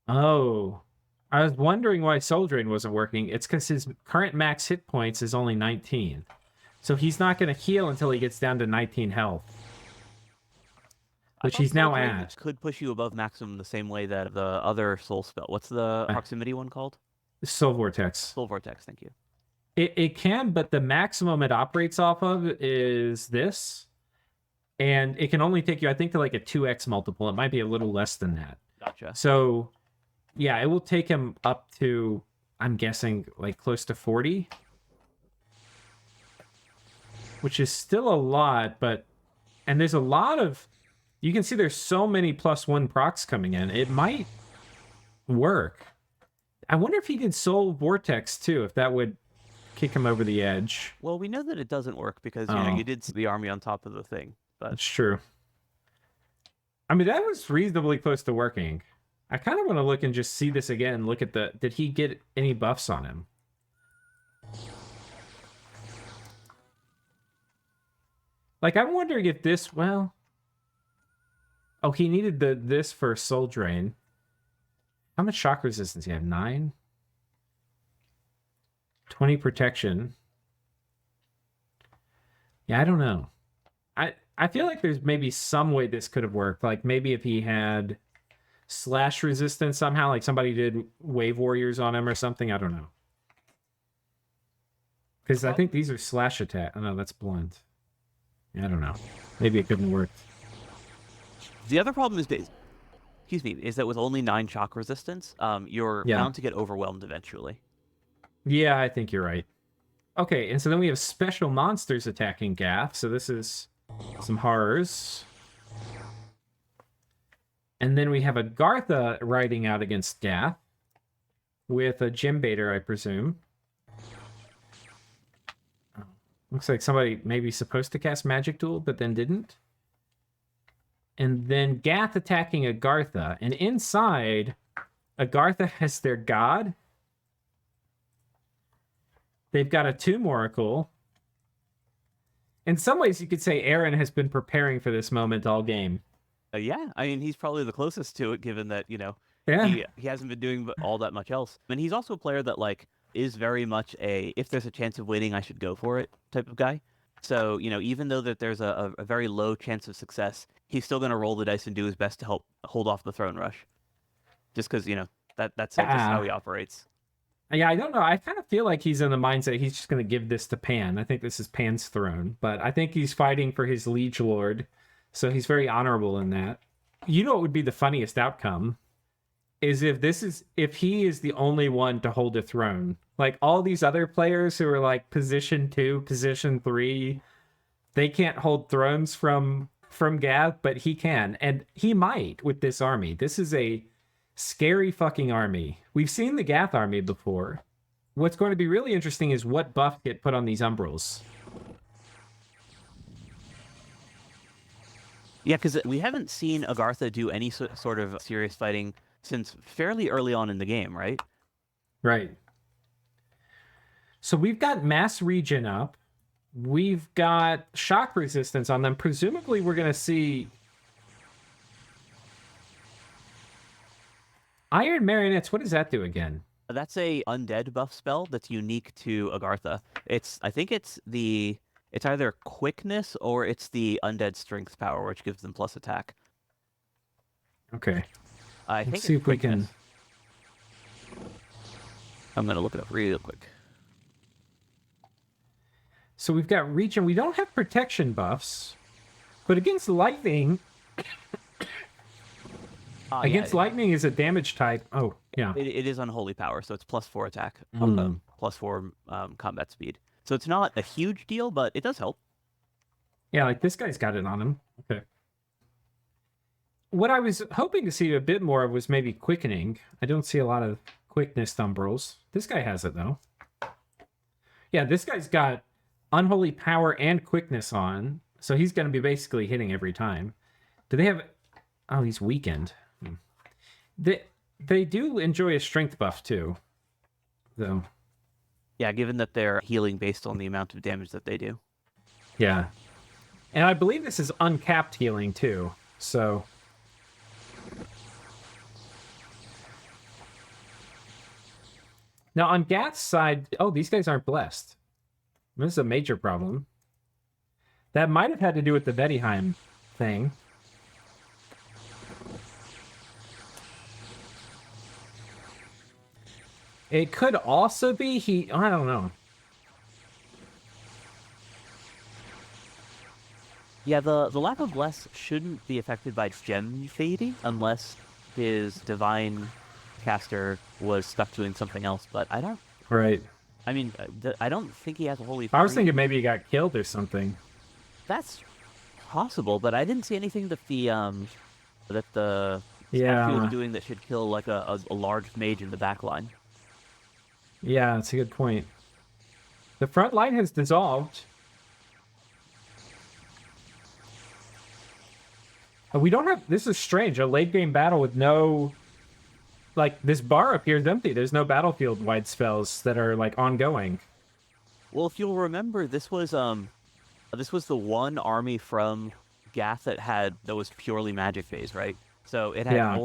Oh, I was wondering why Soul Drain wasn't working. It's because his current max hit points is only 19. So he's not going to heal until he gets down to 19 health. Which he's now at. Could push you above maximum the same way that the other soul spell. What's the proximity one called? Soul Vortex. Soul Vortex, thank you. It can, but the maximum it operates off of is this. And it can only take you, I think, to like a 2x multiple. It might be a little less than that. Gotcha. So... yeah, it will take him up to, I'm guessing, like close to 40. Which is still a lot, but... and there's a lot of... you can see there's so many +1 procs coming in. It might work. I wonder if he can Soul Vortex, too, if that would kick him over the edge. Well, we know that it doesn't work because, you did see the army on top of the thing. But... that's true. I mean, that was reasonably close to working. I kind of want to look and just see this again. Look at did he get any buffs on him? Like, I'm wondering if this, well... Oh, he needed this for Soul Drain. How much shock resistance do you have? 9? 20 protection. Yeah, I don't know. I feel like there's maybe some way this could have worked. Like, maybe if he had slash resistance somehow, like somebody did Wave Warriors on him or something. I don't know. Because I think these are slash attack. Oh, no, that's blunt. Yeah, I don't know. Maybe it couldn't work. The other problem is, is that with only 9 shock resistance, you're bound to get overwhelmed eventually. Yeah, I think you're right. Okay, and so then we have special monsters attacking Gath. So this is some horrors. And then we have Agartha riding out against Gath with a Gym Baiter, I presume. Looks like somebody maybe supposed to cast Magic Duel, but then didn't. And then Gath attacking Agartha. And inside, Agartha has their god. They've got a Tomb Oracle. In some ways, you could say Aaron has been preparing for this moment all game. Yeah, I mean, he's probably the closest to it, given that, he hasn't been doing all that much else. And he's also a player that, like, is very much if there's a chance of winning, I should go for it type of guy. So, even though that there's a very low chance of success, he's still going to roll the dice and do his best to help hold off the throne rush. Just because, that's just how he operates. Yeah, I don't know. I kind of feel like he's in the mindset he's just going to give this to Pan. I think this is Pan's throne, but I think he's fighting for his liege lord, so he's very honorable in that. You know what would be the funniest outcome is if he is the only one to hold a throne. Like all these other players who are like position 2, position 3, they can't hold thrones from Gath, but he can, and he might with this army. This is a scary fucking army. We've seen the Gath army before. What's going to be really interesting is what buff get put on these Umbrals. Yeah, because we haven't seen Agartha do any sort of serious fighting since fairly early on in the game, right? Right. So we've got mass regen up. We've got shock resistance on them. Presumably we're going to see Iron Marionettes. What does that do again? That's a undead buff spell that's unique to Agartha. I think it's either quickness or it's the undead strength power, which gives them plus attack. Okay. Let's see if we can. I'm gonna look it up real quick. So we've got regen. We don't have protection buffs, but against lightning. Lightning is a damage type. Oh, yeah. It is unholy power, so it's +4 attack, +4 combat speed. So it's not a huge deal, but it does help. Yeah, like this guy's got it on him. Okay. What I was hoping to see a bit more of was maybe quickening. I don't see a lot of quickness Umbrals. This guy has it, though. Yeah, this guy's got unholy power and quickness on, so he's going to be basically hitting every time. Do they have... Oh, he's weakened. They do enjoy a strength buff, too. Though. Yeah, given that they're healing based on the amount of damage that they do. Yeah. And I believe this is uncapped healing, too. So... Now, on Gath's side... Oh, these guys aren't blessed. This is a major problem. That might have had to do with the Vedheim thing. It could also be I don't know. Yeah, the lack of bless shouldn't be affected by gem fading unless his divine caster was stuck doing something else, but I don't... Right. I mean, I don't think he has a holy... I was thinking maybe he got killed or something. That's possible, but I didn't see anything that the yeah was doing that should kill like a large mage in the back line. Yeah, that's a good point. The front line has dissolved. We don't have. This is strange. A late game battle with no. Like, this bar appears empty. There's no battlefield wide spells that are, like, ongoing. Well, if you'll remember, this was the one army from Gath that was purely magic phase, right? So it had Yeah.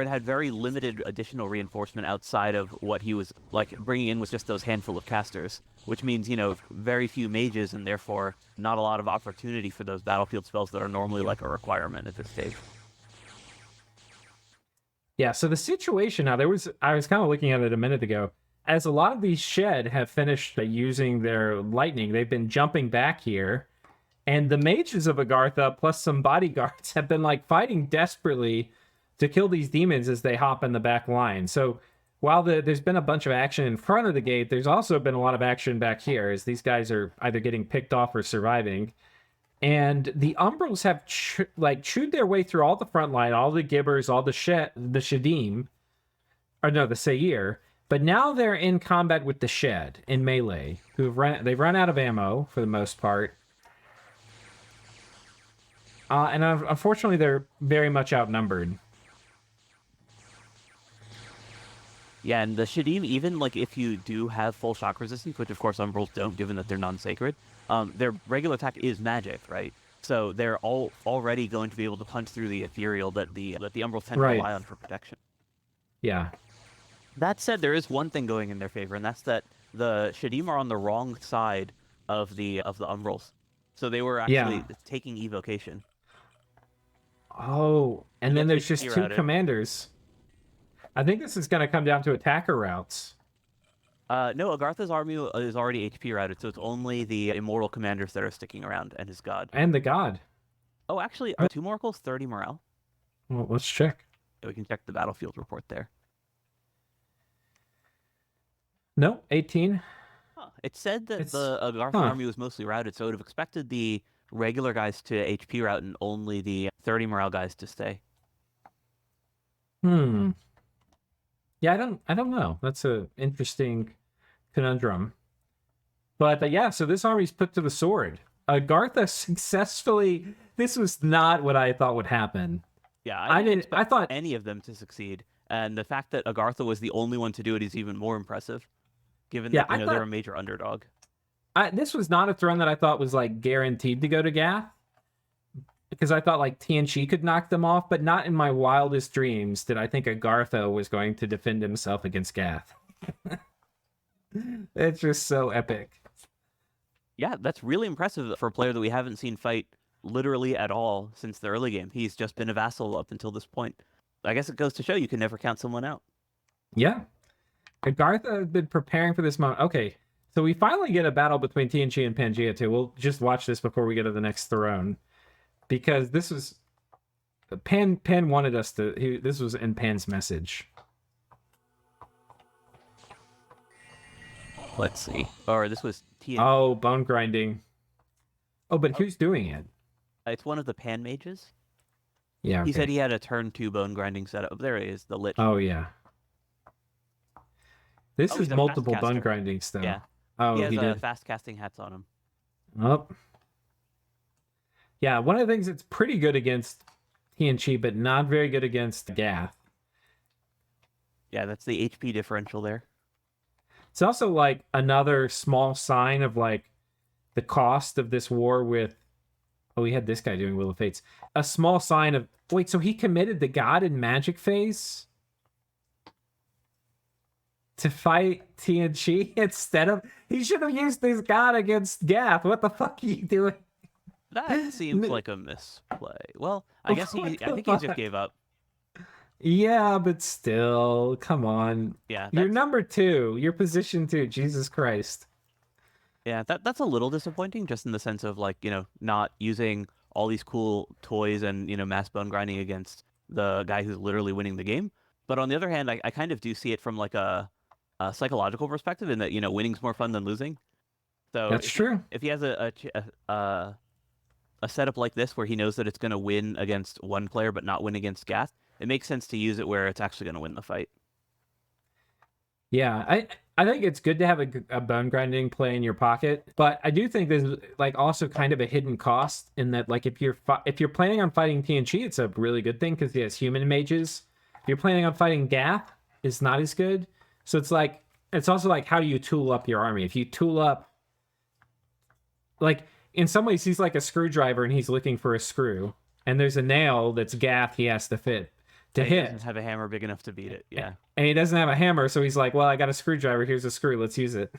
it had very limited additional reinforcement outside of what he was like bringing in was just those handful of casters, which means very few mages and therefore not a lot of opportunity for those battlefield spells that are normally like a requirement at this stage. Yeah, so the situation now, I was kind of looking at it a minute ago. As a lot of these shed have finished using their lightning, they've been jumping back here. And the mages of Agartha, plus some bodyguards, have been like fighting desperately to kill these demons as they hop in the back line. So while there's been a bunch of action in front of the gate, there's also been a lot of action back here as these guys are either getting picked off or surviving. And the Umbrals have chewed their way through all the front line, all the Gibbers, all the Shadim, or no, the Seir. But now they're in combat with the Shed in melee, they've run out of ammo for the most part. And unfortunately, they're very much outnumbered. Yeah, and the Shadim, even like if you do have full shock resistance, which of course Umbrals don't, given that they're non-sacred, their regular attack is magic, right? So they're all already going to be able to punch through the ethereal that the Umbrals tend to rely on for protection. Yeah. That said, there is one thing going in their favor, and that's that the Shadim are on the wrong side of the Umbrals. So they were actually taking evocation. Oh, and then there's just two commanders. I think this is going to come down to attacker routes. No, Agartha's army is already HP routed, so it's only the immortal commanders that are sticking around, and his god. And the god. Oh, actually, 2 miracles, 30 morale. Well, let's check. Yeah, we can check the battlefield report there. No, 18. Huh. It said that the Agartha army was mostly routed, so I would have expected the regular guys to HP route and only the 30 morale guys to stay. Yeah, I don't know. That's a interesting conundrum. But yeah, so this army's put to the sword. Agartha successfully. This was not what I thought would happen. Yeah, I thought any of them to succeed, and the fact that Agartha was the only one to do it is even more impressive, given that they're a major underdog. This was not a throne that I thought was like guaranteed to go to Gath, because I thought like Tianchi could knock them off, but not in my wildest dreams did I think Agartha was going to defend himself against Gath. It's just so epic. Yeah, that's really impressive for a player that we haven't seen fight literally at all since the early game. He's just been a vassal up until this point. I guess it goes to show you can never count someone out. Yeah. Agartha has been preparing for this moment. Okay, so we finally get a battle between Tianchi and Pangea too. We'll just watch this before we get to the next throne. Because this was... Pan wanted us to... This was in Pan's message. Let's see. Or this was Tianchi. Oh, bone grinding. Oh, but who's doing it? It's one of the Pan mages. Yeah, okay. He said he had a turn 2 bone grinding setup. There he is, the Lich. Oh, yeah. This is multiple bone grinding stuff. Yeah. Oh, he has fast casting hats on him. Oh. Yeah, one of the things that's pretty good against Tianchi, but not very good against Gath. Yeah, that's the HP differential there. It's also like another small sign of like the cost of this war with... Oh, we had this guy doing Will of Fates. A small sign of... Wait, so he committed the god in magic phase to fight Tianchi instead of... He should have used this god against Gath. What the fuck are you doing? That seems like a misplay. Well, I guess I think he just gave up. Yeah, but still, come on. Yeah, you're number 2. You're position 2. Jesus Christ. Yeah, that's a little disappointing, just in the sense of like not using all these cool toys and mass bone grinding against the guy who's literally winning the game. But on the other hand, I kind of do see it from like a psychological perspective, in that winning's more fun than losing. So that's true. If he has a setup like this where he knows that it's going to win against one player but not win against Gath, it makes sense to use it where it's actually going to win the fight. Yeah, I think it's good to have a bone grinding play in your pocket, but I do think there's like also kind of a hidden cost in that, like if you're planning on fighting TNG, it's a really good thing because he has human mages. If you're planning on fighting Gath, it's not as good. So it's also like, how do you tool up your army? If you tool up, like in some ways he's like a screwdriver and he's looking for a screw, and there's a nail that's Gath he has to fit to And he hit. doesn't have a hammer big enough to beat it. Yeah. And he doesn't have a hammer, so he's like, well, I got a screwdriver. Here's a screw. Let's use it.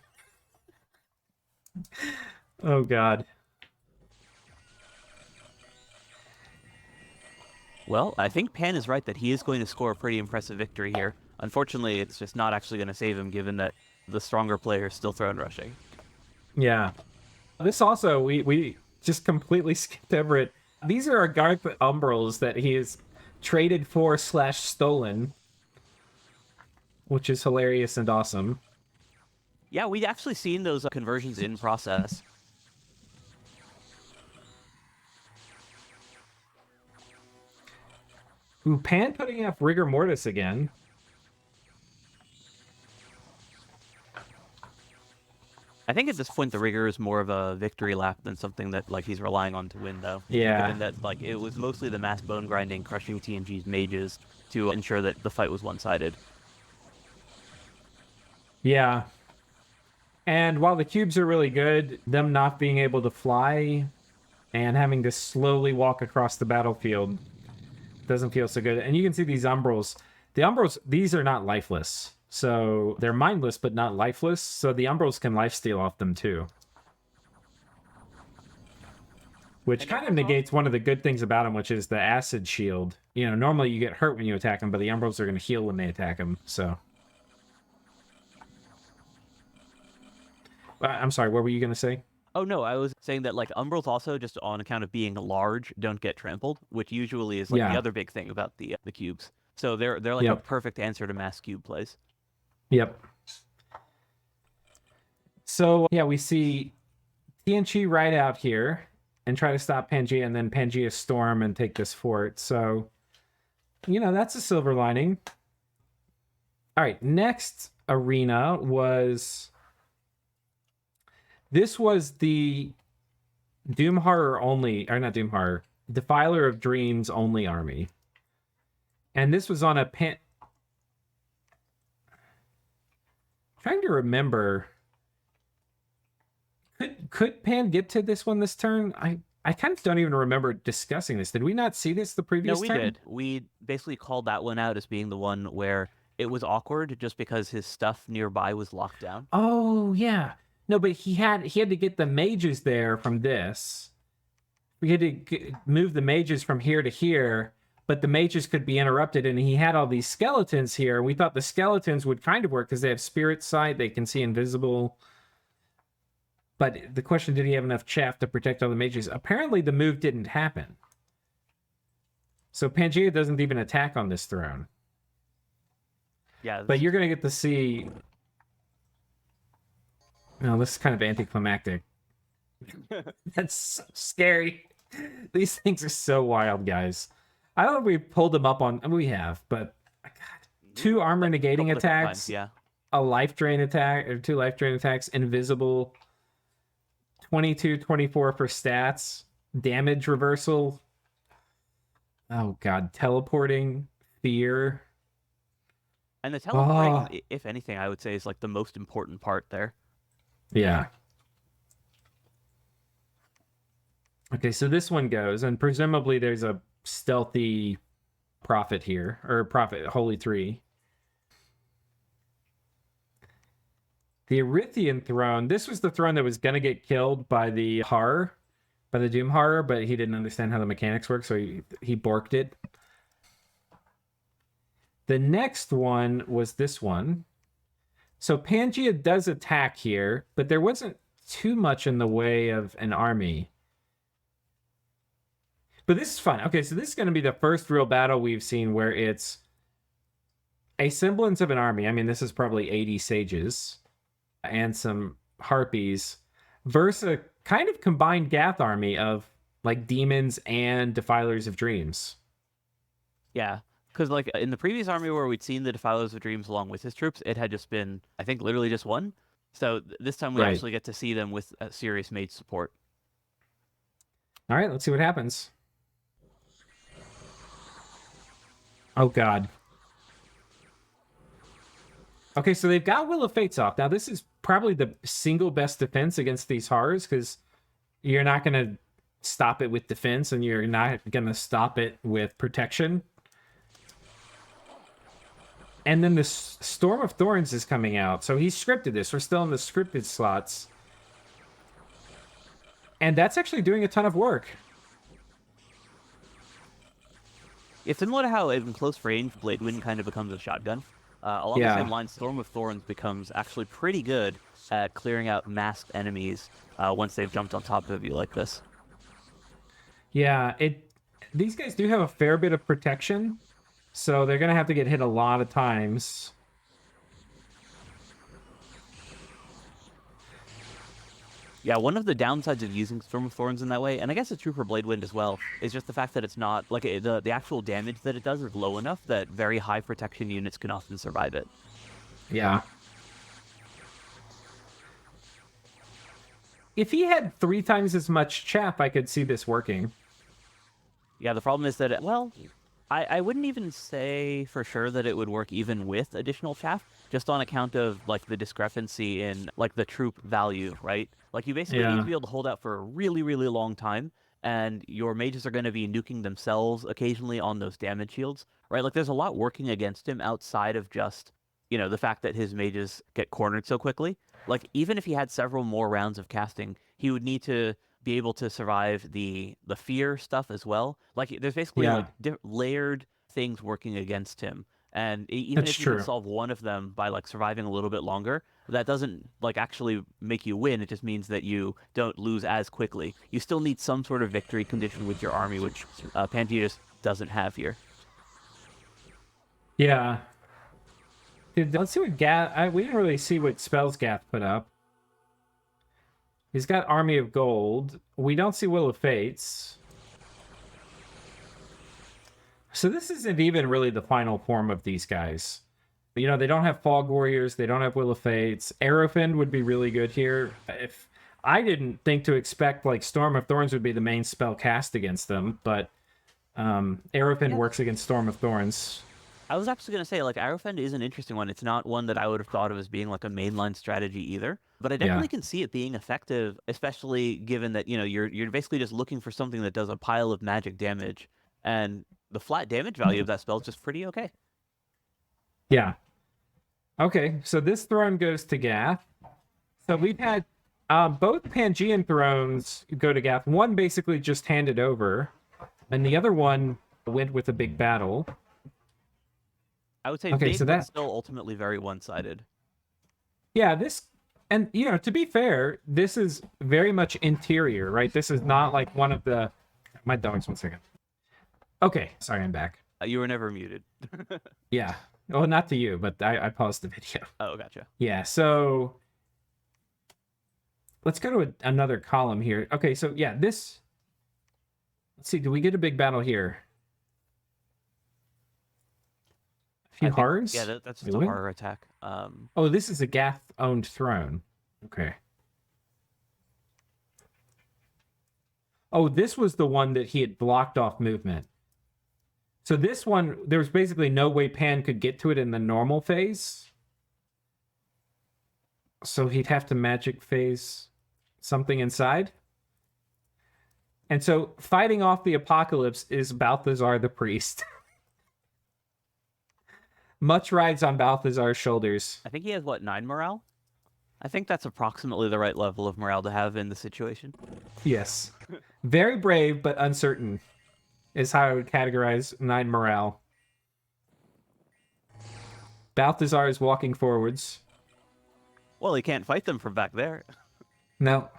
Oh, God. Well, I think Pan is right that he is going to score a pretty impressive victory here. Unfortunately, it's just not actually going to save him, given that the stronger player is still throne rushing. Yeah. This also, we just completely skipped over it. These are our Garth Umbrals that he has traded for / stolen, which is hilarious and awesome. Yeah, we'd actually seen those conversions in process. Ooh, Pan putting up Rigor Mortis again. I think at this point the rigor is more of a victory lap than something that like he's relying on to win, though. Yeah. Given that like it was mostly the mass bone grinding, crushing TNG's mages to ensure that the fight was one-sided. Yeah. And while the cubes are really good, them not being able to fly and having to slowly walk across the battlefield doesn't feel so good. And you can see these Umbrals. The Umbrals, these are not lifeless. So they're mindless, but not lifeless. So the Umbrals can lifesteal off them too. Which kind of negates one of the good things about them, which is the acid shield. You know, normally you get hurt when you attack them, but the Umbrals are going to heal when they attack them. So. I'm sorry, what were you going to say? Oh no, I was saying that like Umbrals also, just on account of being large, don't get trampled, which usually is like Yeah. the other big thing about the cubes. So they're like a Yep. perfect answer to mass cube plays. Yep. So, yeah, we see TNG right out here and try to stop Pangea, and then Pangea storm and take this fort. So, you know, that's a silver lining. All right, next arena was... This was the Doom Horror only, or not Doom Horror, Defiler of Dreams only army. And this was on a trying to remember. Could Pan get to this one this turn? I kind of don't even remember discussing this. Did we not see this the previous No, we turn? did. We basically called that one out as being the one where it was awkward just because his stuff nearby was locked down. Oh, yeah. No, but he had to get the mages there from this. We had to move the mages from here to here, but the mages could be interrupted, and he had all these skeletons here. We thought the skeletons would kind of work because they have spirit sight, they can see invisible. But the question, did he have enough chaff to protect all the mages? Apparently the move didn't happen. So Pangea doesn't even attack on this throne. Yeah, But you're going to get to see... No, this is kind of anticlimactic. That's so scary. These things are so wild, guys. I don't know if we pulled them up on... I mean, we have, but... God, 2 armor negating couple different attacks. times, yeah. A life drain attack, or 2 life drain attacks. Invisible. 22, 24 for stats. Damage reversal. Oh, God. Teleporting. Fear. And the teleporting, if anything, I would say is like the most important part there. Yeah. Okay, so this one goes, and presumably there's a stealthy prophet here, or prophet, Holy 3. The Erythian throne, this was the throne that was going to get killed by the horror, by the Doom Horror, but he didn't understand how the mechanics work, so he borked it. The next one was this one. So Pangea does attack here, but there wasn't too much in the way of an army. But this is fun. Okay, so this is going to be the first real battle we've seen where it's a semblance of an army. I mean, this is probably 80 sages and some harpies versus a kind of combined Gath army of like demons and defilers of dreams. Yeah. Because like in the previous army where we'd seen the Defilers of Dreams along with his troops, it had just been, I think, literally just one. So this time we Right. actually get to see them with serious mage support. All right, let's see what happens. Oh, God. Okay, so they've got Will of Fates off. Now, this is probably the single best defense against these horrors, because you're not going to stop it with defense, and you're not going to stop it with protection. And then the Storm of Thorns is coming out. So he's scripted this. We're still in the scripted slots. And that's actually doing a ton of work. It's similar to how in close range, Blade Wind kind of becomes a shotgun. Along the same line, Storm of Thorns becomes actually pretty good at clearing out masked enemies once they've jumped on top of you like this. Yeah, these guys do have a fair bit of protection, so they're going to have to get hit a lot of times. Yeah, one of the downsides of using Storm of Thorns in that way, and I guess it's true for Blade Wind as well, is just the fact that it's not, like, the actual damage that it does is low enough that very high protection units can often survive it. Yeah. If he had 3 times as much chaff, I could see this working. Yeah, the problem is that, well, I wouldn't even say for sure that it would work even with additional chaff, just on account of, like, the discrepancy in, like, the troop value, right? Like, you basically need to be able to hold out for a really, really long time, and your mages are going to be nuking themselves occasionally on those damage shields, right? Like, there's a lot working against him outside of just, you know, the fact that his mages get cornered so quickly. Like, even if he had several more rounds of casting, he would need to be able to survive the fear stuff as well. Like, there's basically like layered things working against him, and even if you can solve one of them by like surviving a little bit longer, that doesn't like actually make you win. It just means that you don't lose as quickly. You still need some sort of victory condition with your army, which Pangea just doesn't have here. Yeah. Dude, let's see what Gath... we didn't really see what spells Gath put up. He's got Army of Gold. We don't see Will of Fates. So this isn't even really the final form of these guys. You know, they don't have Fog Warriors. They don't have Will of Fates. Aerofend would be really good here. If I didn't think to expect, like, Storm of Thorns would be the main spell cast against them, but Aerofend works against Storm of Thorns. I was actually going to say, like, Aerofend is an interesting one. It's not one that I would have thought of as being, like, a mainline strategy either. But I definitely can see it being effective, especially given that, you know, you're basically just looking for something that does a pile of magic damage. And the flat damage value of that spell is just pretty okay. Yeah. Okay, so this throne goes to Gath. So we've had both Pangean thrones go to Gath. One basically just handed over, and the other one went with a big battle. I would say that's still ultimately very one-sided. Yeah, and you know, to be fair, this is very much interior, right? This is not like one of the... My dog's 1 second. Okay, sorry, I'm back. You were never muted. Yeah. Well, not to you, but I paused the video. Oh, gotcha. Yeah, so let's go to another column here. Okay, so yeah, this... Let's see, do we get a big battle here? A few horrors? Yeah, that's just a horror attack. Oh, this is a Gath-owned throne. Okay. Oh, this was the one that he had blocked off movement. So this one, there was basically no way Pan could get to it in the normal phase. So he'd have to magic phase something inside. And so fighting off the apocalypse is Balthazar the priest. Much rides on Balthazar's shoulders. I think he has, 9 morale? I think that's approximately the right level of morale to have in the situation. Yes. Very brave, but uncertain is how I would categorize 9 morale. Balthazar is walking forwards. Well, he can't fight them from back there. No.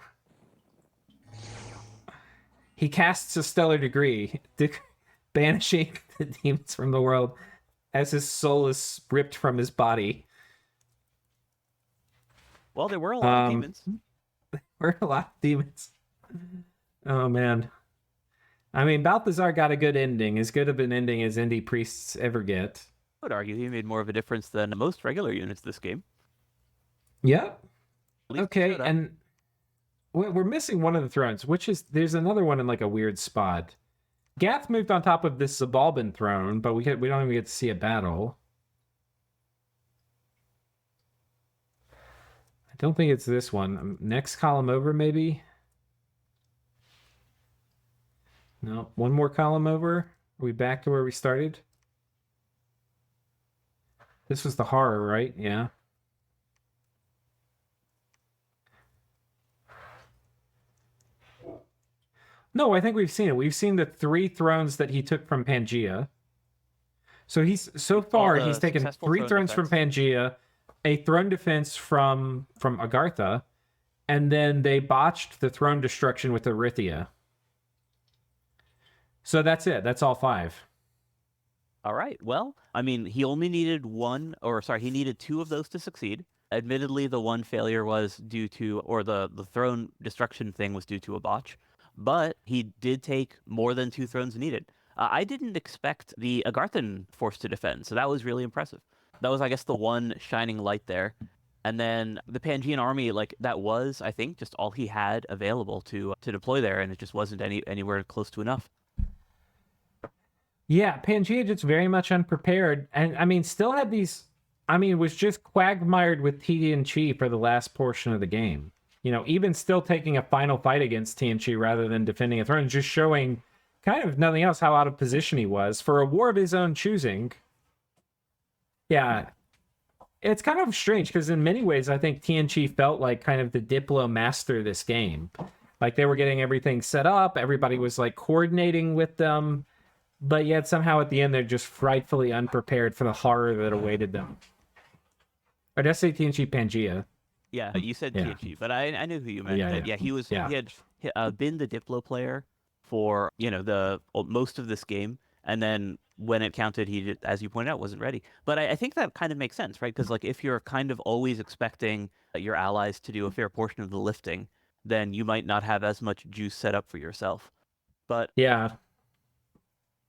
He casts a stellar degree, banishing the demons from the world as his soul is ripped from his body. Well, there were a lot of demons. There were a lot of demons. Oh, man. I mean, Balthazar got a good ending, as good of an ending as indie priests ever get. I would argue he made more of a difference than most regular units this game. Yep. At least he Okay, showed up. and we're missing one of the thrones, which is there's another one in like a weird spot. Gath moved on top of this Zabalban throne, but we don't even get to see a battle. I don't think it's this one. Next column over, maybe? No, one more column over. Are we back to where we started? This was the horror, right? Yeah. No, I think we've seen it. We've seen the 3 thrones that he took from Pangaea. So he's taken 3 thrones from Pangaea, a throne defense from Agartha, and then they botched the throne destruction with Erythia. So that's it. That's all 5. All right. Well, I mean, he only needed he needed 2 of those to succeed. Admittedly, the one failure was due to, or the throne destruction thing was due to a botch, but he did take more than 2 thrones needed. I didn't expect the Agarthan force to defend, so that was really impressive. That was, I guess, the one shining light there. And then the Pangean army, like that was, I think, just all he had available to deploy there, and it just wasn't anywhere close to enough. Yeah, Pangaea just very much unprepared, and I mean, still had these. I mean, was just quagmired with TNC for the last portion of the game. You know, even still taking a final fight against TNC rather than defending a throne, just showing kind of nothing else how out of position he was for a war of his own choosing. Yeah, it's kind of strange because in many ways, I think TNC felt like kind of the Diplo master this game. Like they were getting everything set up, everybody was like coordinating with them. But yet somehow at the end they're just frightfully unprepared for the horror that awaited them. Or did I say TNC Pangaea? Yeah, you said TNC, but I knew who you meant. Yeah. He had been the Diplo player for most of this game, and then when it counted, he did, as you pointed out, wasn't ready. But I think that kind of makes sense, right? Because like if you're kind of always expecting your allies to do a fair portion of the lifting, then you might not have as much juice set up for yourself. But yeah,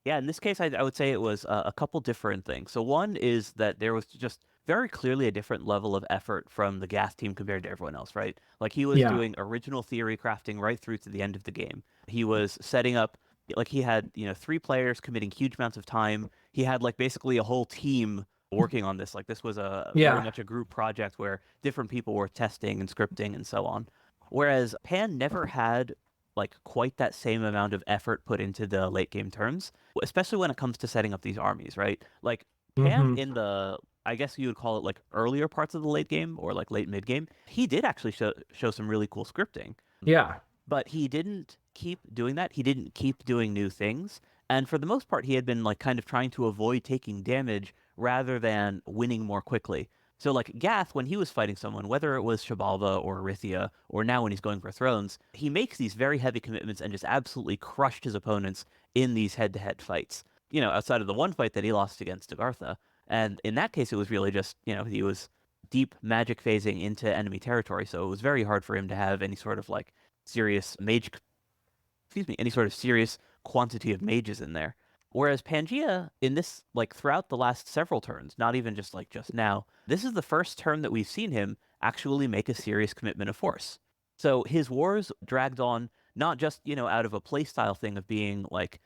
in this case, I would say it was a couple different things. So one is that there was just very clearly a different level of effort from the Gath team compared to everyone else, right? Like he was doing original theory crafting right through to the end of the game. He was setting up, like he had, 3 players committing huge amounts of time. He had like basically a whole team working on this. Like this was very much a group project where different people were testing and scripting and so on. Whereas Pan never had like quite that same amount of effort put into the late game turns, especially when it comes to setting up these armies, right? Like Pan in the, I guess you would call it like earlier parts of the late game or like late mid game, he did actually show some really cool scripting. Yeah. But he didn't keep doing that. He didn't keep doing new things. And for the most part, he had been like kind of trying to avoid taking damage rather than winning more quickly. So like Gath, when he was fighting someone, whether it was Shabalva or Erythia, or now when he's going for thrones, he makes these very heavy commitments and just absolutely crushed his opponents in these head-to-head fights. Outside of the one fight that he lost against Agartha. And in that case, it was really just, he was deep magic phasing into enemy territory, so it was very hard for him to have any sort of like serious any sort of serious quantity of mages in there. Whereas Pangaea, in this, like throughout the last several turns, not even just like just now, this is the first turn that we've seen him actually make a serious commitment of force. So his wars dragged on not just, out of a playstyle thing of being like,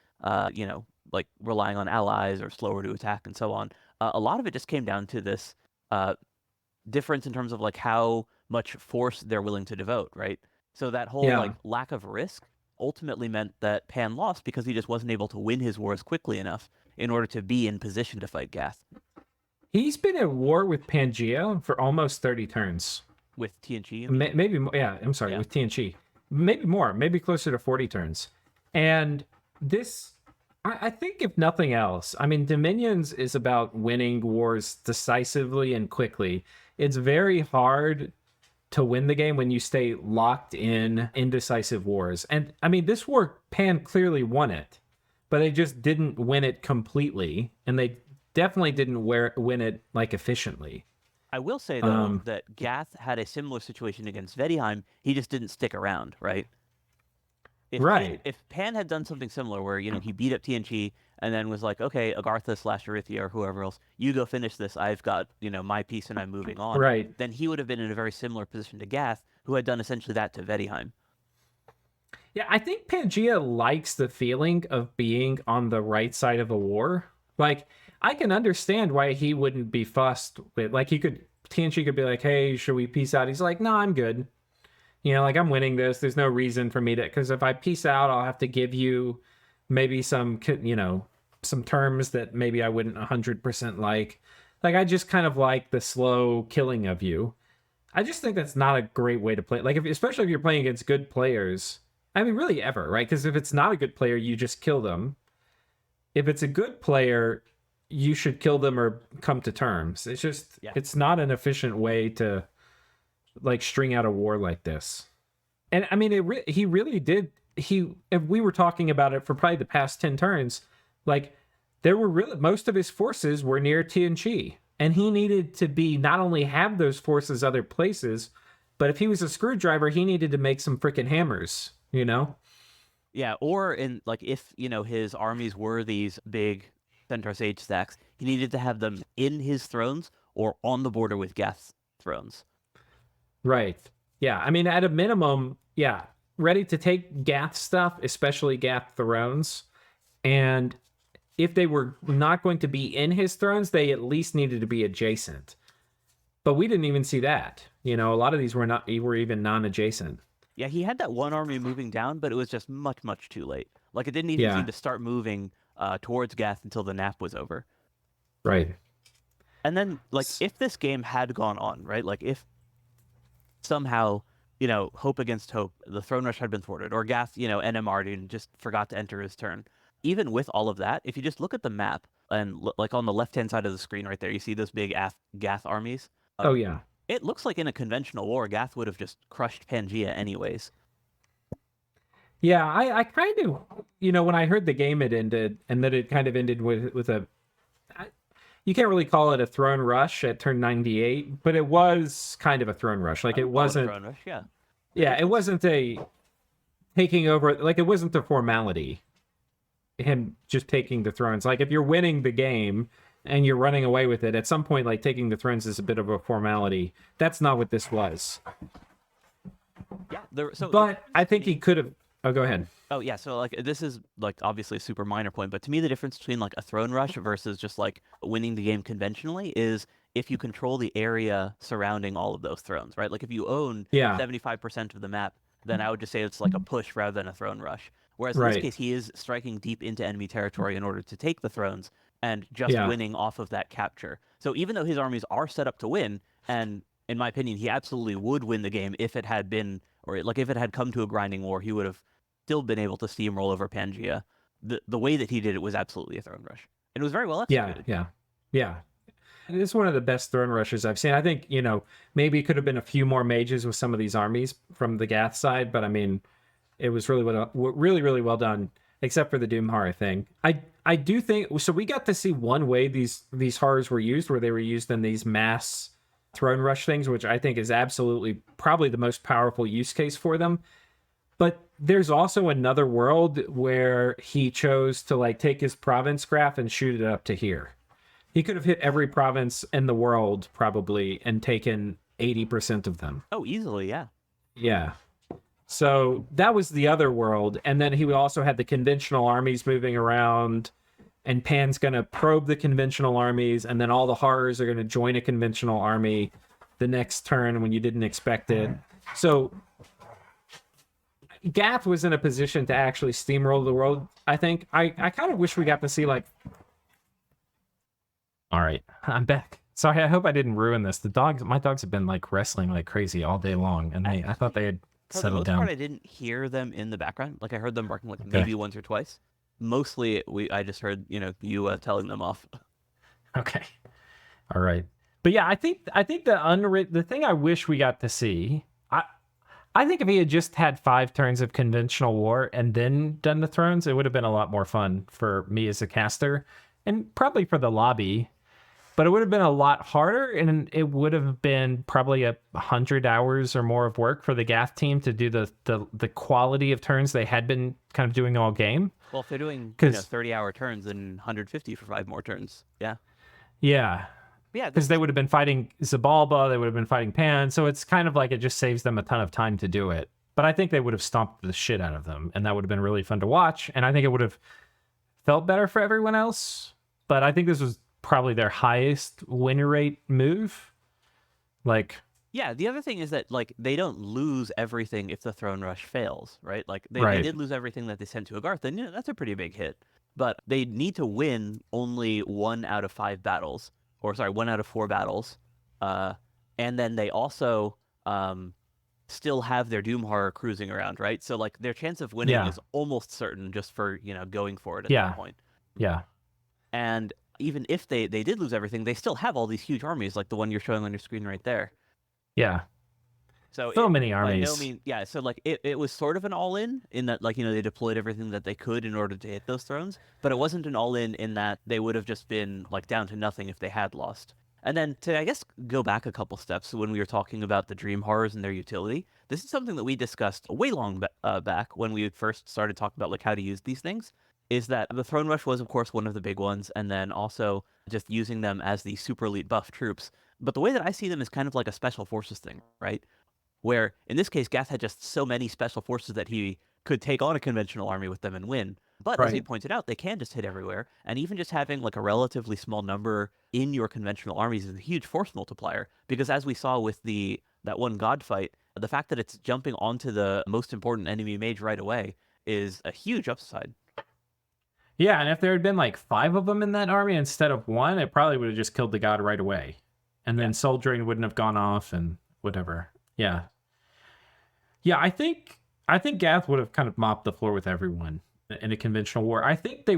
like relying on allies or slower to attack and so on. A lot of it just came down to this difference in terms of like how much force they're willing to devote, right? So that whole like lack of risk ultimately meant that Pan lost because he just wasn't able to win his wars quickly enough in order to be in position to fight Gath. He's been at war with Pangaea for almost 30 turns. With TNC? Maybe more. Yeah, I'm sorry, with TNC. Maybe more, maybe closer to 40 turns. And this, I think if nothing else, I mean, Dominions is about winning wars decisively and quickly. It's very hard to win the game when you stay locked in indecisive wars. And I mean, this war, Pan clearly won it, but they just didn't win it completely. And they definitely didn't win it like efficiently. I will say, though, that Gath had a similar situation against Vedheim. He just didn't stick around, right? Right. If Pan had done something similar where, he beat up TNG and then was like, okay, Agartha/Erythia or whoever else, you go finish this. I've got, my piece and I'm moving on. Right. Then he would have been in a very similar position to Gath, who had done essentially that to Vedheim. Yeah, I think Pangea likes the feeling of being on the right side of a war. Like, I can understand why he wouldn't be fussed with, like, TNG could be like, hey, should we peace out? He's like, no, I'm good. Like, I'm winning this. There's no reason for me to, because if I peace out, I'll have to give you maybe some, some terms that maybe I wouldn't 100% like. Like, I just kind of like the slow killing of you. I just think that's not a great way to play. Like, especially if you're playing against good players. I mean, really ever, right? Because if it's not a good player, you just kill them. If it's a good player, you should kill them or come to terms. It's just, It's not an efficient way to, like, string out a war like this. And I mean, he really did. If we were talking about it for probably the past 10 turns, like, there were really, most of his forces were near TNG. And he needed to not only have those forces other places, but if he was a screwdriver, he needed to make some freaking hammers, Yeah, or if, his armies were these big Centaur Sage stacks, he needed to have them in his thrones or on the border with Gath's thrones. Right. Yeah, I mean, at a minimum, yeah, ready to take Gath stuff, especially Gath thrones. And if they were not going to be in his thrones, they at least needed to be adjacent. But we didn't even see that. A lot of these were even non-adjacent. Yeah, he had that one army moving down, but it was just much, much too late. Like, it didn't even seem to start moving towards Gath until the nap was over. Right. And then, if this game had gone on, right? Like, if somehow, hope against hope, the Throne Rush had been thwarted, or Gath, NMR'd and just forgot to enter his turn. Even with all of that, if you just look at the map, and like on the left-hand side of the screen right there, you see those big Gath armies. Oh, yeah. It looks like in a conventional war, Gath would have just crushed Pangea anyways. Yeah, I kind of, when I heard the game had ended, and that it kind of ended with you can't really call it a throne rush at turn 98, but it was kind of a throne rush. Like, it wasn't. Throne rush, yeah. Yeah, it wasn't a taking over, like, it wasn't a formality. Him just taking the thrones. Like, if you're winning the game and you're running away with it, at some point, like, taking the thrones is a bit of a formality. That's not what this was. Yeah, but I think he could have. Oh, go ahead. Oh, yeah. So, this is, obviously a super minor point, but to me, the difference between, a throne rush versus just, winning the game conventionally is if you control the area surrounding all of those thrones, right? Like, if you own 75% of the map, then I would just say it's like a push rather than a throne rush. Whereas in this case, he is striking deep into enemy territory in order to take the thrones and just winning off of that capture. So even though his armies are set up to win, and in my opinion, he absolutely would win the game if it had been, or if it had come to a grinding war, he would have still been able to steamroll over Pangea. The way that he did it was absolutely a throne rush. And it was very well executed. Yeah. It's one of the best throne rushes I've seen. I think, maybe it could have been a few more mages with some of these armies from the Gath side, but I mean, it was really really well done, except for the Doom horror thing. I do think so. We got to see one way these horrors were used, where they were used in these mass throne rush things, which I think is absolutely probably the most powerful use case for them. But there's also another world where he chose to take his province graph and shoot it up to here. He could have hit every province in the world probably and taken 80% of them. Oh, easily, yeah. Yeah. So that was the other world. And then he also had the conventional armies moving around, and Pan's going to probe the conventional armies, and then all the horrors are going to join a conventional army the next turn when you didn't expect it. So Gath was in a position to actually steamroll the world, I think. I kind of wish we got to see All right, I'm back. Sorry, I hope I didn't ruin this. My dogs have been wrestling like crazy all day long, and I thought they had settled down. For the most part, I didn't hear them in the background. I heard them barking maybe once or twice. Mostly, I just heard you telling them off. Okay, all right. But yeah, I think the thing I wish we got to see. I think if he had just had 5 turns of conventional war and then done the thrones, it would have been a lot more fun for me as a caster, and probably for the lobby. but it would have been a lot harder, and it would have been probably 100 hours or more of work for the Gath team to do the quality of turns they had been kind of doing all game. Well, if they're doing 30-hour turns and 150 for 5 more turns, yeah. Yeah. Yeah, because they would have been fighting Zabalba, they would have been fighting Pan, so it's kind of like it just saves them a ton of time to do it. But I think they would have stomped the shit out of them, and that would have been really fun to watch, and I think it would have felt better for everyone else. But I think this was probably their highest win rate move. Like, yeah, the other thing is that like they don't lose everything if the Throne Rush fails, right? Like they did lose everything that they sent to Agartha, and that's a pretty big hit. But they need to win only 1 out of 5 battles. Or sorry, 1 out of 4 battles, and then they also still have their Doom Horror cruising around, right? So like their chance of winning is almost certain just for going for it at that point. Yeah. And even if they did lose everything, they still have all these huge armies, like the one you're showing on your screen right there. Yeah. So many armies. By no means, yeah. So like it was sort of an all-in in that like they deployed everything that they could in order to hit those thrones, but it wasn't an all-in in that they would have just been like down to nothing if they had lost. And then to I guess go back a couple steps when we were talking about the Dream Horrors and their utility, this is something that we discussed way long back when we first started talking about like how to use these things. Is that the Throne Rush was of course one of the big ones, and then also just using them as the super elite buff troops. But the way that I see them is kind of like a special forces thing, right? Where, in this case, Gath had just so many special forces that he could take on a conventional army with them and win. But as he pointed out, they can just hit everywhere, and even just having like a relatively small number in your conventional armies is a huge force multiplier. Because as we saw with that one god fight, the fact that it's jumping onto the most important enemy mage right away is a huge upside. Yeah, and if there had been like 5 of them in that army instead of 1, it probably would have just killed the god right away. And then Soul Drain wouldn't have gone off and whatever. Yeah. Yeah, I think Gath would have kind of mopped the floor with everyone in a conventional war. I think the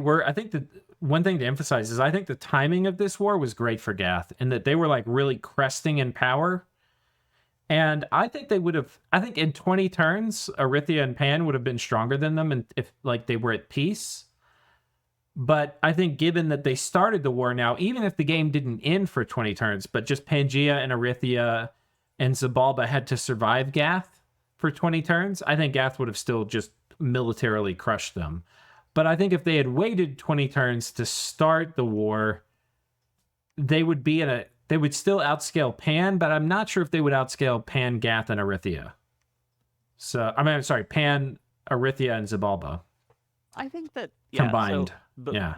one thing to emphasize is I think the timing of this war was great for Gath in that they were like really cresting in power. And I think in 20 turns, Arithia and Pan would have been stronger than them and if like they were at peace. But I think given that they started the war now, even if the game didn't end for 20 turns, but just Pangaea and Arithia and Zabalba had to survive Gath for 20 turns, I think Gath would have still just militarily crushed them. But I think if they had waited 20 turns to start the war, they would still outscale Pan, but I'm not sure if they would outscale Pan, Gath, and Arithia. Pan, Arithia, and Zabalba. I think that combined.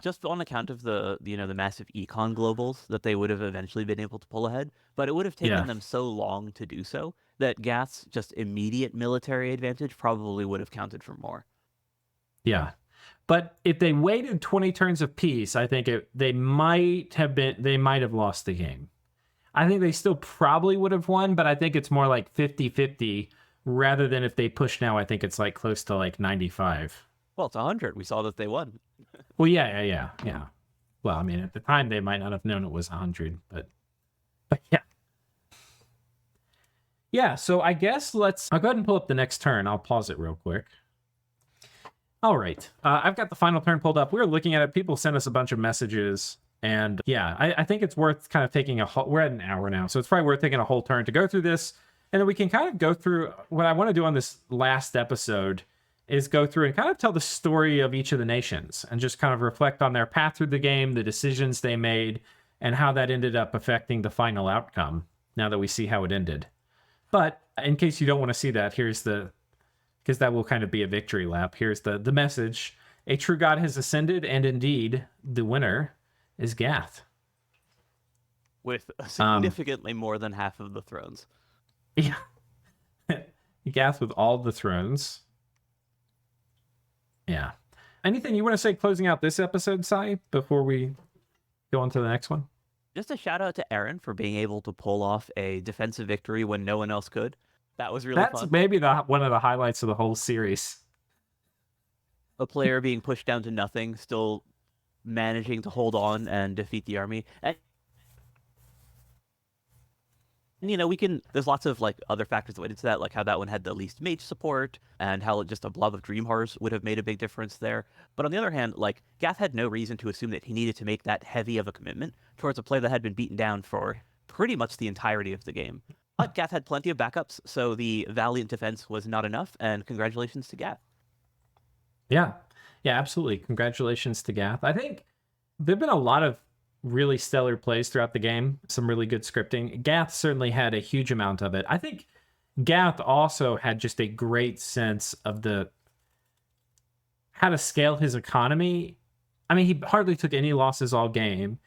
Just on account of the massive econ globals that they would have eventually been able to pull ahead, but it would have taken them so long to do so that Gath's just immediate military advantage probably would have counted for more. Yeah. But if they waited 20 turns of peace, I think they might have lost the game. I think they still probably would have won, but I think it's more like 50-50 rather than if they push now, I think it's like close to like 95. Well, it's 100. We saw that they won. Well, yeah. Well, I mean, at the time, they might not have known it was 100, but yeah. Yeah, so I guess I'll go ahead and pull up the next turn. I'll pause it real quick. All right. I've got the final turn pulled up. We were looking at it. People sent us a bunch of messages. And yeah, I think it's worth kind of taking we're at an hour now, so it's probably worth taking a whole turn to go through this. And then we can kind of go through what I want to do on this last episode is go through and kind of tell the story of each of the nations and just kind of reflect on their path through the game, the decisions they made, and how that ended up affecting the final outcome now that we see how it ended. But in case you don't want to see that, because that will kind of be a victory lap. Here's the message. A true god has ascended, and indeed, the winner is Gath. With significantly more than half of the thrones. Yeah. Gath with all the thrones. Yeah. Anything you want to say closing out this episode, Sai, before we go on to the next one? Just a shout out to Aaron for being able to pull off a defensive victory when no one else could. That was really fun. That's maybe one of the highlights of the whole series. A player being pushed down to nothing, still managing to hold on and defeat the army. And And there's lots of like other factors that went into that, like how that one had the least mage support and how just a blob of Dream Horrors would have made a big difference there. But on the other hand, like Gath had no reason to assume that he needed to make that heavy of a commitment towards a player that had been beaten down for pretty much the entirety of the game. But Gath had plenty of backups, so the Valiant defense was not enough, and congratulations to Gath. Yeah. Yeah, absolutely. Congratulations to Gath. I think there've been a lot of really stellar plays throughout the game, some really good scripting. Gath certainly had a huge amount of it. I think Gath also had just a great sense of how to scale his economy. I mean, he hardly took any losses all game.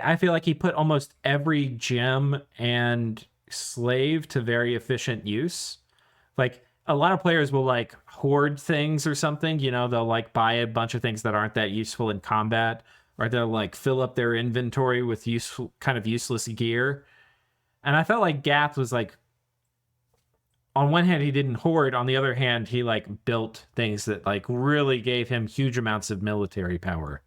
I feel like he put almost every gem and slave to very efficient use. Like, a lot of players will like hoard things or something, they'll like buy a bunch of things that aren't that useful in combat, or they'll like fill up their inventory with useless gear. And I felt like Gath was like, on one hand, he didn't hoard. On the other hand, he like built things that like really gave him huge amounts of military power.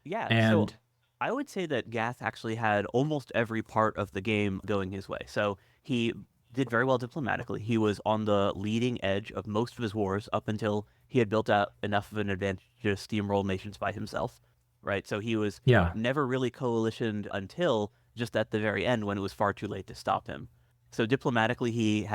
Yeah, And so I would say that Gath actually had almost every part of the game going his way. So he did very well diplomatically. He was on the leading edge of most of his wars up until he had built out enough of an advantage to steamroll nations by himself, right? So he was never really coalitioned until just at the very end when it was far too late to stop him. So diplomatically, he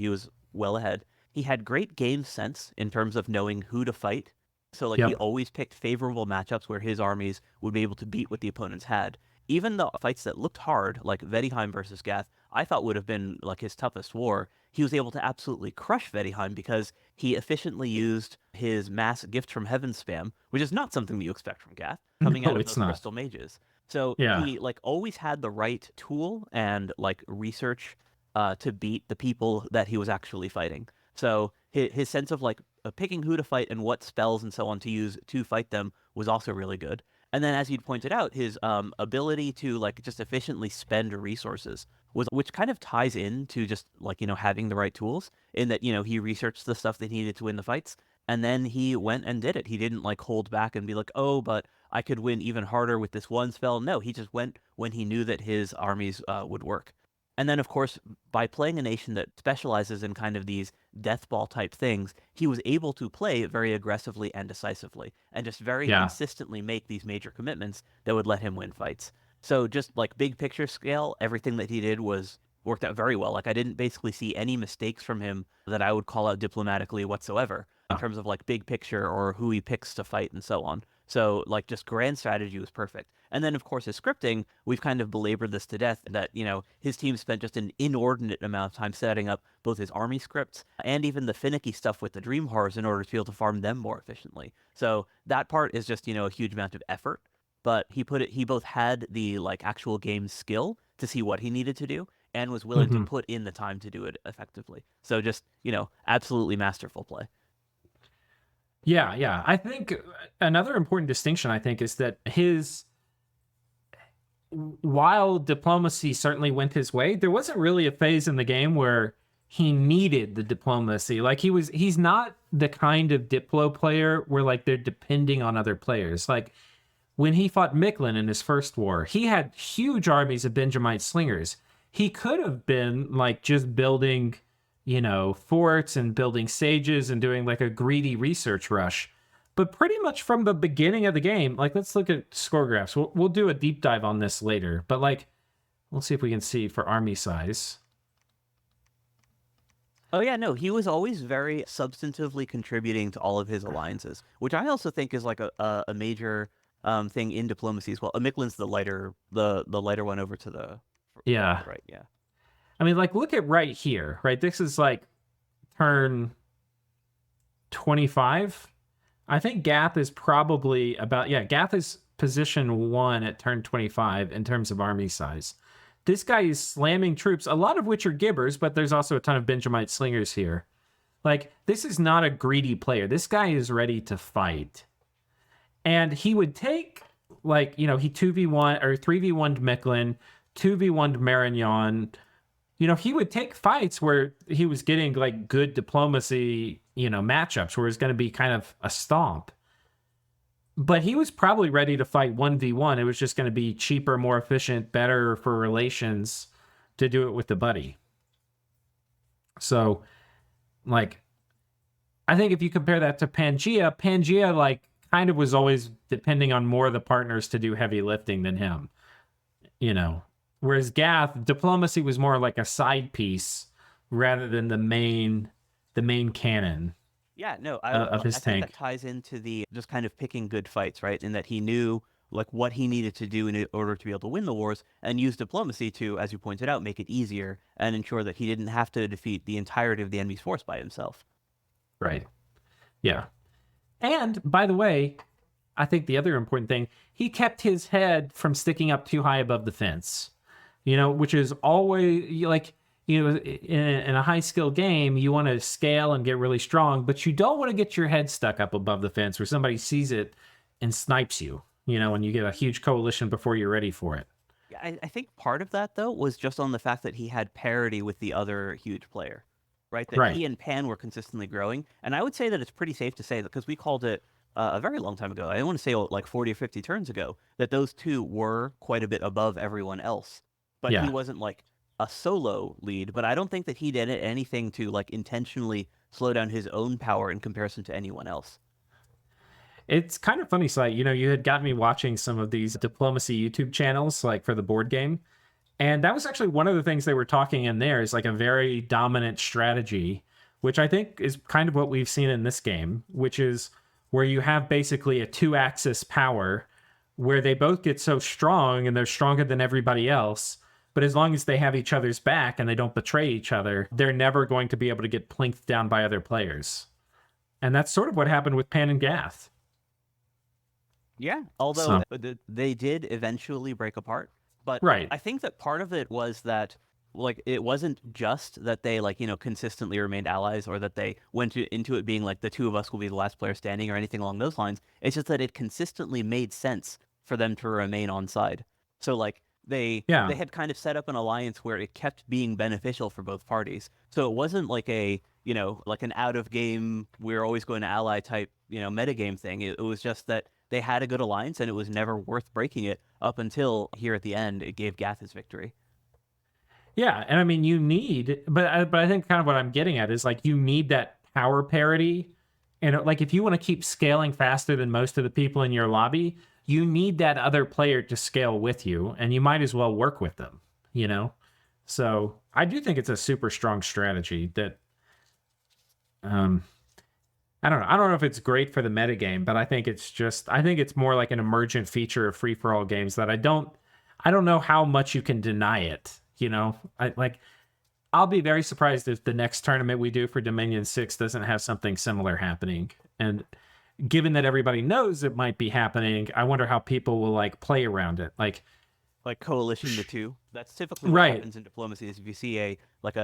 was well ahead. He had great game sense in terms of knowing who to fight. So he always picked favorable matchups where his armies would be able to beat what the opponents had. Even the fights that looked hard, like Vediheim versus Gath, I thought would have been like his toughest war. He was able to absolutely crush Vediheim because he efficiently used his mass gift from heaven spam, which is not something that you expect from Gath, coming out of those crystal mages. So he like always had the right tool and like research to beat the people that he was actually fighting. So his sense of like picking who to fight and what spells and so on to use to fight them was also really good. And then, as you'd pointed out, his ability to like just efficiently spend resources which kind of ties into just like having the right tools. In that he researched the stuff that he needed to win the fights, and then he went and did it. He didn't like hold back and be like, oh, but I could win even harder with this one spell. No, he just went when he knew that his armies would work. And then, of course, by playing a nation that specializes in kind of these death ball type things, he was able to play very aggressively and decisively and just very consistently make these major commitments that would let him win fights. So just like big picture scale, everything that he did worked out very well. Like I didn't basically see any mistakes from him that I would call out diplomatically whatsoever in terms of like big picture or who he picks to fight and so on. So like just grand strategy was perfect. And then of course his scripting, we've kind of belabored this to death that, his team spent just an inordinate amount of time setting up both his army scripts and even the finicky stuff with the Dream Horrors in order to be able to farm them more efficiently. So that part is just, a huge amount of effort. But he both had the like actual game skill to see what he needed to do and was willing to put in the time to do it effectively. So just, absolutely masterful play. Yeah. I think another important distinction, is that while diplomacy certainly went his way, there wasn't really a phase in the game where he needed the diplomacy. Like he's not the kind of Diplo player where like they're depending on other players. Like when he fought Mictlan in his first war, he had huge armies of Benjamite slingers. He could have been like just building forts and building sages and doing like a greedy research rush. But pretty much from the beginning of the game, like let's look at score graphs. We'll do a deep dive on this later. But like, let's see if we can see for army size. Oh yeah, no, he was always very substantively contributing to all of his alliances, which I also think is like a major thing in diplomacy as well. Mictlan's the lighter one over to the right. Yeah. I mean, like, look at right here, right? This is like turn 25. I think Gath is probably Gath is position 1 at turn 25 in terms of army size. This guy is slamming troops, a lot of which are gibbers, but there's also a ton of Benjamite slingers here. Like, this is not a greedy player. This guy is ready to fight. And he would take, like, he 2v1 or 3v1'd Mictlan, 2v1'd Marignon. He would take fights where he was getting like good diplomacy, matchups where it's going to be kind of a stomp. But he was probably ready to fight 1v1. It was just going to be cheaper, more efficient, better for relations to do it with the buddy. So, like, I think if you compare that to Pangea, like, kind of was always depending on more of the partners to do heavy lifting than him, you know. Whereas Gath, diplomacy was more like a side piece rather than the main cannon Yeah, no, of his I think tank. that ties into the just kind of picking good fights, right? In that he knew like what he needed to do in order to be able to win the wars, and use diplomacy to, as you pointed out, make it easier and ensure that he didn't have to defeat the entirety of the enemy's force by himself. Right. Yeah. And by the way, I think the other important thing, he kept his head from sticking up too high above the fence. You know, which is always like, you know, in a high skill game, you want to scale and get really strong, but you don't want to get your head stuck up above the fence where somebody sees it and snipes you, you know, and you get a huge coalition before you're ready for it. Yeah, I think part of that though was just on the fact that he had parity with the other huge player, right? That Right. he and Pan were consistently growing, and I would say that it's pretty safe to say that because we called it a very long time ago. I want to say like 40 or 50 turns ago that those two were quite a bit above everyone else, but he Yeah. wasn't like a solo lead. But I don't think that he did anything to like intentionally slow down his own power in comparison to anyone else. It's kind of funny, Slight. You know, you had got me watching some of these diplomacy YouTube channels, like for the board game. And that was actually one of the things they were talking in there is like a very dominant strategy, which I think is kind of what we've seen in this game, which is where you have basically a 2-axis power where they both get so strong and they're stronger than everybody else. But as long as they have each other's back and they don't betray each other, they're never going to be able to get plinked down by other players. And that's sort of what happened with Pan and Gath. Yeah, although they did eventually break apart. But Right. I think that part of it was that, like, it wasn't just that they, like, you know, consistently remained allies or that they went into it being like the two of us will be the last player standing or anything along those lines. It's just that it consistently made sense for them to remain on side. So, like, they had kind of set up an alliance where it kept being beneficial for both parties. So it wasn't like a, you know, like an out of game, we're always going to ally type, you know, metagame thing. It was just that they had a good alliance and it was never worth breaking it up until here at the end it gave Gath his victory. Yeah, and I mean you need, but I think kind of what I'm getting at is like you need that power parity, and like if you want to keep scaling faster than most of the people in your lobby, you need that other player to scale with you, and you might as well work with them, you know. So I do think it's a super strong strategy that, I don't know. I don't know if it's great for the metagame, but I think it's more like an emergent feature of free for all games that I don't know how much you can deny it. You know, I'll be very surprised if the next tournament we do for Dominion 6 doesn't have something similar happening. And given that everybody knows it might be happening, I wonder how people will like play around it. Like coalition the two. That's typically what happens in diplomacy is if you see a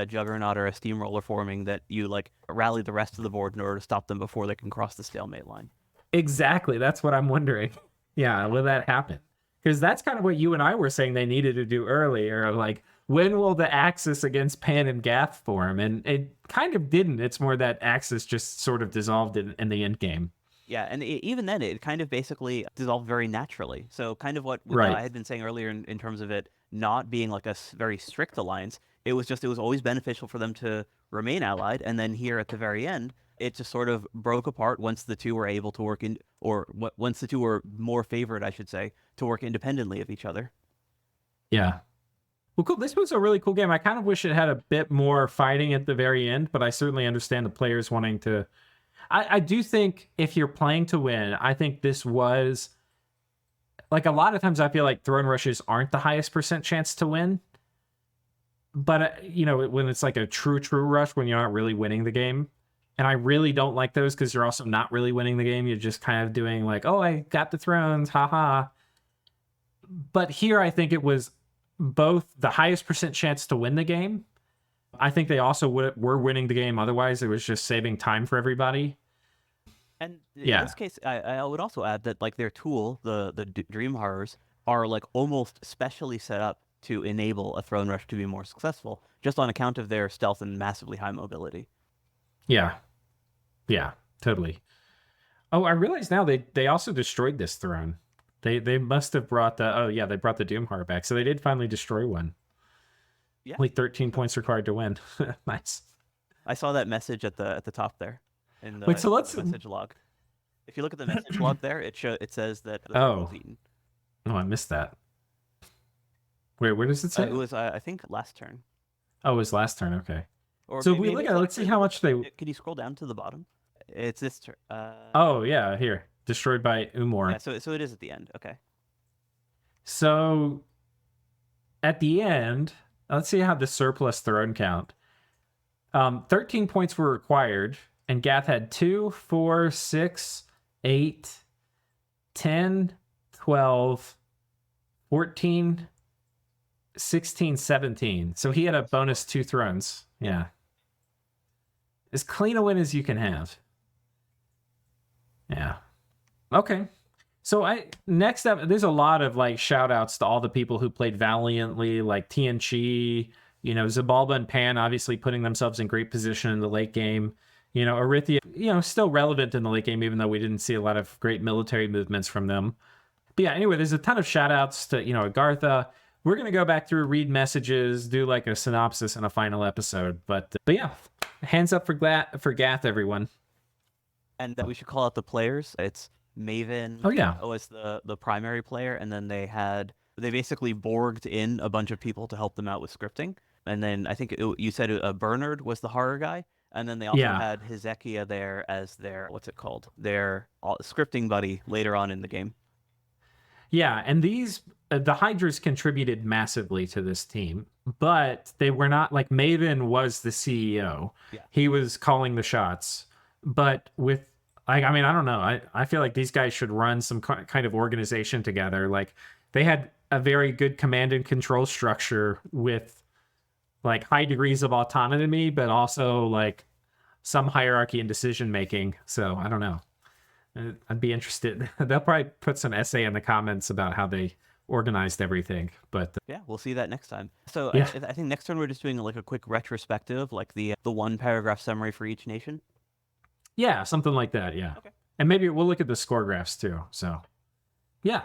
juggernaut or a steamroller forming that you like rally the rest of the board in order to stop them before they can cross the stalemate line. Exactly. That's what I'm wondering. Yeah, will that happen? Because that's kind of what you and I were saying they needed to do earlier. Like, when will the Axis against Pan and Gath form? And it kind of didn't. It's more that Axis just sort of dissolved in the end game. Yeah, and even then, it kind of basically dissolved very naturally. So kind of what I had been saying earlier in terms of it not being like a very strict alliance, it was always beneficial for them to remain allied. And then here at the very end, it just sort of broke apart once the two were able to work once the two were more favored, I should say, to work independently of each other. Yeah. Well, cool. This was a really cool game. I kind of wish it had a bit more fighting at the very end, but I certainly understand the players wanting to. I do think if you're playing to win, I think this was like a lot of times I feel like throne rushes aren't the highest percent chance to win. But, you know, when it's like a true rush, when you're not really winning the game. And I really don't like those because you're also not really winning the game. You're just kind of doing like, oh, I got the thrones, haha. But here I think it was both the highest percent chance to win the game. I think they also were winning the game. Otherwise, it was just saving time for everybody. And in this case, I would also add that like their tool, the Dream Horrors, are like almost specially set up to enable a throne rush to be more successful, just on account of their stealth and massively high mobility. Yeah, totally. Oh, I realize now they also destroyed this throne. They must have brought they brought the Doom Horror back, so they did finally destroy one. Yeah. Only 13 points required to win. Nice. I saw that message at the top there in the, Wait, so in let's. the message log. If you look at the message log there, it says that the Oh. circle was eaten. Oh, I missed that. Wait, where does it say? It was I think last turn. Oh, it was last turn. Okay. Or So maybe we look it's at it. like Let's see how much they. Can you scroll down to the bottom? It's this turn. Oh yeah, here destroyed by Umor. Yeah, so it is at the end. Okay. So at the end, let's see how the surplus throne count. 13 points were required, and Gath had 2, 4, 6, 8, 10, 12, 14, 16, 17. So he had a bonus 2 thrones. Yeah. As clean a win as you can have. Yeah. Okay. So next up, there's a lot of like shout outs to all the people who played valiantly, like Tianchi, Zabalba and Pan obviously putting themselves in great position in the late game. Arithia, still relevant in the late game, even though we didn't see a lot of great military movements from them. But yeah, anyway, there's a ton of shout outs to, Agartha. We're going to go back through, read messages, do like a synopsis and a final episode. But yeah, hands up for Gath, everyone. And that we should call out the players. It's Maven. Oh yeah, was the primary player, and then they basically borged in a bunch of people to help them out with scripting. And then I think you said Bernard was the horror guy, and then they also had Hezekiah there as their their scripting buddy later on in the game. Yeah, and the Hydras contributed massively to this team, but they were not like Maven was the CEO. Yeah. He was calling the shots, but with I don't know. I feel like these guys should run some kind of organization together. Like they had a very good command and control structure with like high degrees of autonomy, but also like some hierarchy and decision making. So I don't know. I'd be interested. They'll probably put some essay in the comments about how they organized everything. But yeah, we'll see that next time. So yeah. I think next turn we're just doing like a quick retrospective, like the 1 paragraph summary for each nation. Yeah, something like that. Yeah. Okay. And maybe we'll look at the score graphs too. So yeah.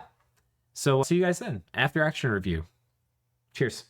So see you guys then. After action review. Cheers.